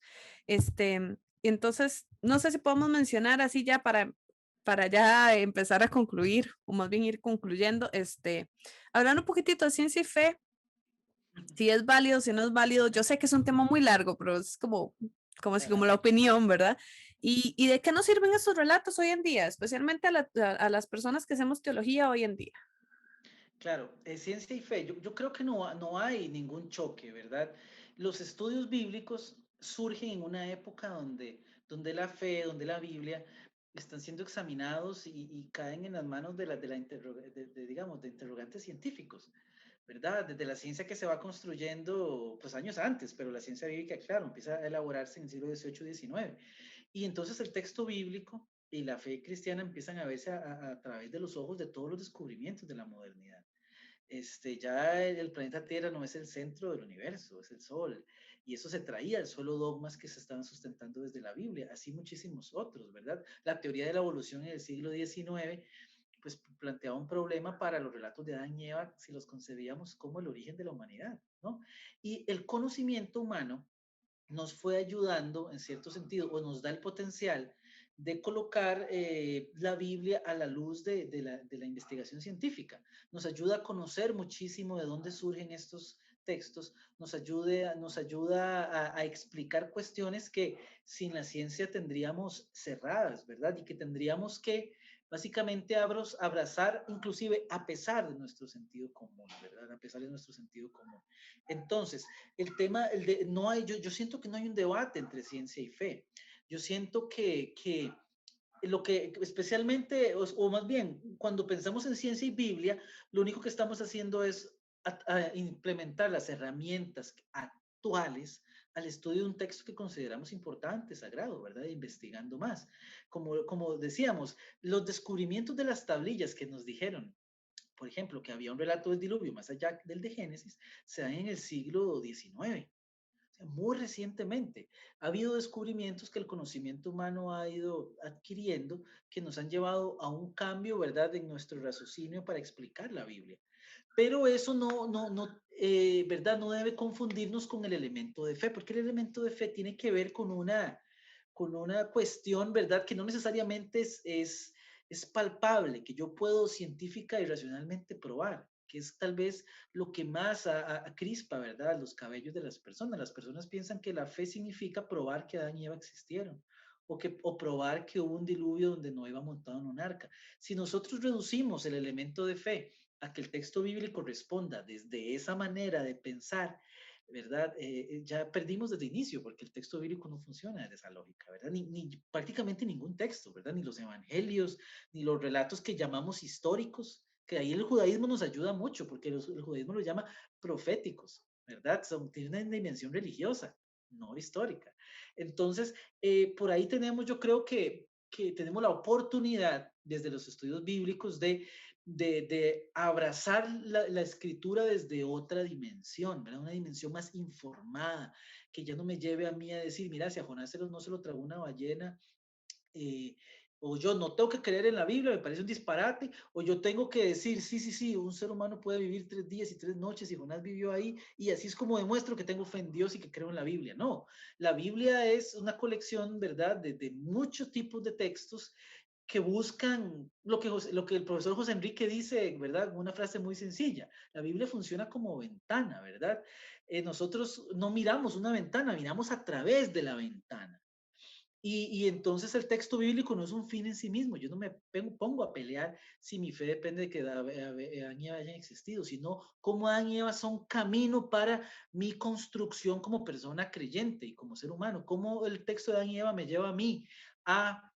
Entonces, no sé si podemos mencionar así ya para ya empezar a concluir, o más bien ir concluyendo, hablando un poquitito de ciencia y fe, si es válido, si no es válido, yo sé que es un tema muy largo, pero es como así como Ajá. la opinión, ¿verdad? ¿Y de qué nos sirven esos relatos hoy en día, especialmente a las personas que hacemos teología hoy en día? Claro, ciencia y fe, yo creo que no hay ningún choque, ¿verdad? Los estudios bíblicos surgen en una época donde la fe, donde la Biblia están siendo examinados y caen en las manos digamos, de interrogantes científicos, ¿verdad? Desde la ciencia que se va construyendo, pues años antes, pero la ciencia bíblica, claro, empieza a elaborarse en el siglo XVIII, XIX. Y entonces el texto bíblico y la fe cristiana empiezan a verse a través de los ojos de todos los descubrimientos de la modernidad. Ya el planeta Tierra no es el centro del universo, es el Sol. Y eso se traía al suelo dogmas que se estaban sustentando desde la Biblia, así muchísimos otros, ¿verdad? La teoría de la evolución en el siglo XIX, pues planteaba un problema para los relatos de Adán y Eva si los concebíamos como el origen de la humanidad, ¿no? Y el conocimiento humano nos fue ayudando en cierto sentido o nos da el potencial de colocar la Biblia a la luz de la investigación científica. Nos ayuda a conocer muchísimo de dónde surgen estos textos, nos ayuda a explicar cuestiones que sin la ciencia tendríamos cerradas, ¿verdad? Y que tendríamos que básicamente abrazar inclusive a pesar de nuestro sentido común, ¿verdad? A pesar de nuestro sentido común. Entonces, el tema, no hay, yo siento que no hay un debate entre ciencia y fe. Yo siento que lo que especialmente, o más bien, cuando pensamos en ciencia y Biblia, lo único que estamos haciendo es a implementar las herramientas actuales al estudio de un texto que consideramos importante, sagrado, ¿verdad? Investigando más. Como decíamos, los descubrimientos de las tablillas que nos dijeron por ejemplo, que había un relato del diluvio más allá del de Génesis, se da en el siglo XIX, o sea, muy recientemente. Ha habido descubrimientos que el conocimiento humano ha ido adquiriendo que nos han llevado a un cambio, ¿verdad?, en nuestro raciocinio para explicar la Biblia. Pero eso ¿verdad? No debe confundirnos con el elemento de fe, porque el elemento de fe tiene que ver con una cuestión, ¿verdad? Que no necesariamente es palpable, que yo puedo científica y racionalmente probar, que es tal vez lo que más crispa, ¿verdad? Los cabellos de las personas. Las personas piensan que la fe significa probar que Adán y Eva existieron. O probar que hubo un diluvio donde no iba montado en un arca. Si nosotros reducimos el elemento de fe a que el texto bíblico responda desde esa manera de pensar, ¿verdad? Ya perdimos desde el inicio, porque el texto bíblico no funciona desde esa lógica, ¿verdad? Ni prácticamente ningún texto, ¿verdad? Ni los evangelios, ni los relatos que llamamos históricos, que ahí el judaísmo nos ayuda mucho, porque el judaísmo lo llama proféticos, ¿verdad? Tienen una dimensión religiosa, no histórica. Entonces, por ahí tenemos, yo creo que tenemos la oportunidad desde los estudios bíblicos de abrazar la escritura desde otra dimensión, ¿verdad? Una dimensión más informada, que ya no me lleve a mí a decir, mira, si a Jonás no se lo tragó una ballena, eh, O yo no tengo que creer en la Biblia, me parece un disparate, o yo tengo que decir, sí, un ser humano puede vivir 3 días y 3 noches y Jonás vivió ahí, y así es como demuestro que tengo fe en Dios y que creo en la Biblia. No, la Biblia es una colección, ¿verdad?, de muchos tipos de textos que buscan lo que el profesor José Enrique dice, ¿verdad? Una frase muy sencilla. La Biblia funciona como ventana, ¿verdad? Nosotros no miramos una ventana, miramos a través de la ventana. Y entonces el texto bíblico no es un fin en sí mismo. Yo no me pongo a pelear si mi fe depende de que Adán y Eva hayan existido, sino cómo Adán y Eva son camino para mi construcción como persona creyente y como ser humano. Cómo el texto de Adán y Eva me lleva a mí a,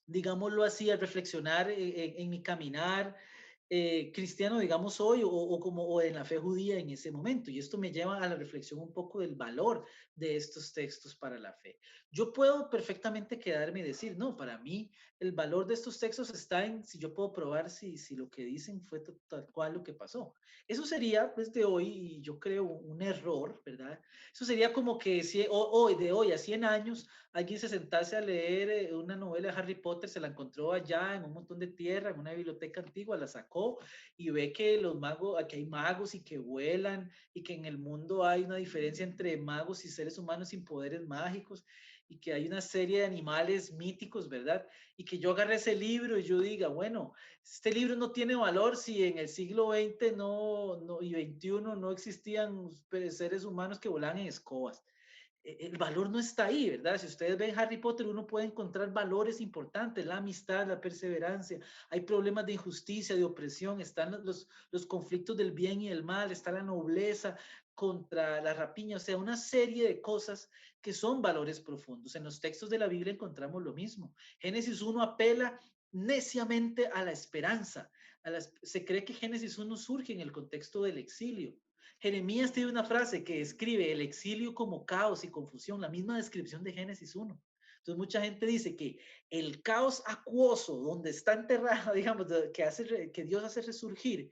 digámoslo así, a reflexionar en mi caminar cristiano, digamos, hoy o en la fe judía en ese momento. Y esto me lleva a la reflexión un poco del valor de estos textos para la fe. Yo puedo perfectamente quedarme y decir, no, para mí el valor de estos textos está en si yo puedo probar si lo que dicen fue tal cual lo que pasó. Eso sería desde hoy, y yo creo, un error, ¿verdad? Eso sería como que si hoy, de hoy a 100 años, alguien se sentase a leer una novela de Harry Potter, se la encontró allá en un montón de tierra, en una biblioteca antigua, la sacó y ve que los magos, aquí hay magos y que vuelan y que en el mundo hay una diferencia entre magos y seres humanos sin poderes mágicos y que hay una serie de animales míticos, ¿verdad? Y que yo agarre ese libro y yo diga, bueno, este libro no tiene valor si en el siglo XX y XXI no existían seres humanos que volaban en escobas. El valor no está ahí, ¿verdad? Si ustedes ven Harry Potter, uno puede encontrar valores importantes, la amistad, la perseverancia, hay problemas de injusticia, de opresión, están los conflictos del bien y el mal, está la nobleza contra la rapiña, o sea, una serie de cosas que son valores profundos. En los textos de la Biblia encontramos lo mismo. Génesis 1 apela neciamente a la esperanza. Se cree que Génesis 1 surge en el contexto del exilio. Jeremías tiene una frase que describe el exilio como caos y confusión, la misma descripción de Génesis 1. Entonces mucha gente dice que el caos acuoso donde está enterrado, digamos, que Dios hace resurgir,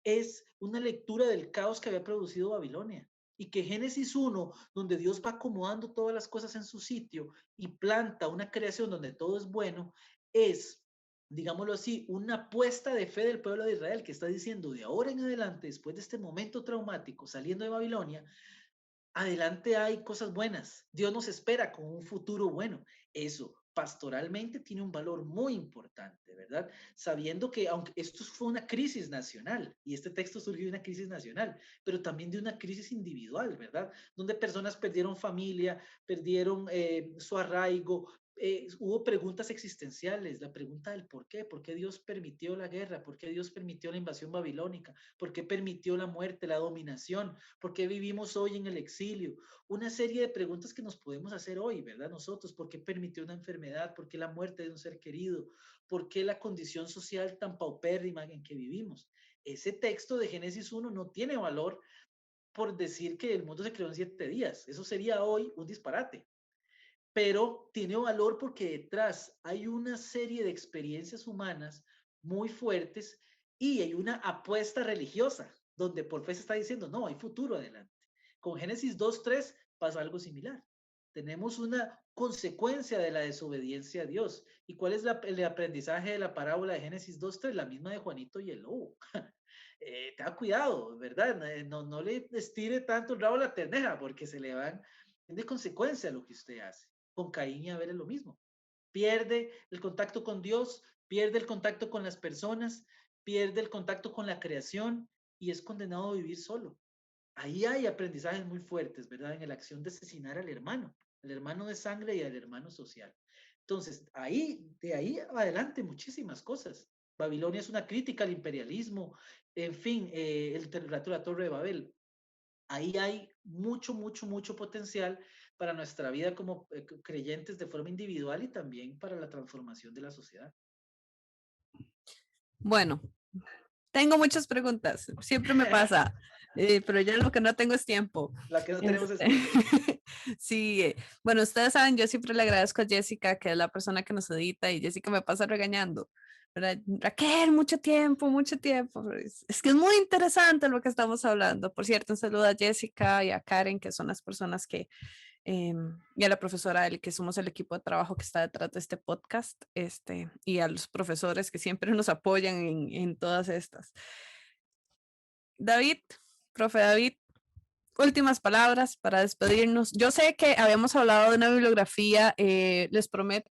es una lectura del caos que había producido Babilonia. Y que Génesis 1, donde Dios va acomodando todas las cosas en su sitio y planta una creación donde todo es bueno, es, digámoslo así, una apuesta de fe del pueblo de Israel que está diciendo de ahora en adelante, después de este momento traumático, saliendo de Babilonia, adelante hay cosas buenas. Dios nos espera con un futuro bueno. Eso pastoralmente tiene un valor muy importante, ¿verdad? Sabiendo que aunque esto fue una crisis nacional y este texto surgió de una crisis nacional, pero también de una crisis individual, ¿verdad? Donde personas perdieron familia, perdieron su arraigo, hubo preguntas existenciales, la pregunta del por qué Dios permitió la guerra, por qué Dios permitió la invasión babilónica, por qué permitió la muerte, la dominación, por qué vivimos hoy en el exilio, una serie de preguntas que nos podemos hacer hoy, ¿verdad? Nosotros, ¿por qué permitió una enfermedad? ¿Por qué la muerte de un ser querido? ¿Por qué la condición social tan paupérrima en que vivimos? Ese texto de Génesis 1 no tiene valor por decir que el mundo se creó en 7 días. Eso sería hoy un disparate, pero tiene valor porque detrás hay una serie de experiencias humanas muy fuertes y hay una apuesta religiosa donde por fe se está diciendo, no, hay futuro adelante. Con Génesis 2:3 pasa algo similar. Tenemos una consecuencia de la desobediencia a Dios. ¿Y cuál es el aprendizaje de la parábola de Génesis 2:3? La misma de Juanito y el lobo. Tenga cuidado, ¿verdad? No le estire tanto el rabo a la ternera porque se le van de consecuencia a lo que usted hace. Con Caín y Abel es lo mismo. Pierde el contacto con Dios, pierde el contacto con las personas, pierde el contacto con la creación y es condenado a vivir solo. Ahí hay aprendizajes muy fuertes, ¿verdad? En la acción de asesinar al hermano de sangre y al hermano social. Entonces, de ahí adelante, muchísimas cosas. Babilonia es una crítica al imperialismo, en fin, el relato de la Torre de Babel. Ahí hay mucho potencial para nuestra vida como creyentes de forma individual y también para la transformación de la sociedad. Bueno, tengo muchas preguntas, siempre me pasa, pero ya lo que no tengo es tiempo. La que no tenemos es Este, tiempo. sí, bueno, ustedes saben, yo siempre le agradezco a Jessica, que es la persona que nos edita, y Jessica me pasa regañando, ¿verdad? Raquel, mucho tiempo, mucho tiempo. Es que es muy interesante lo que estamos hablando. Por cierto, un saludo a Jessica y a Karen, que son las personas que y a la profesora Eli, que somos el equipo de trabajo que está detrás de este podcast, y a los profesores que siempre nos apoyan en todas estas. David, profe David, últimas palabras para despedirnos. Yo sé que habíamos hablado de una bibliografía, les prometo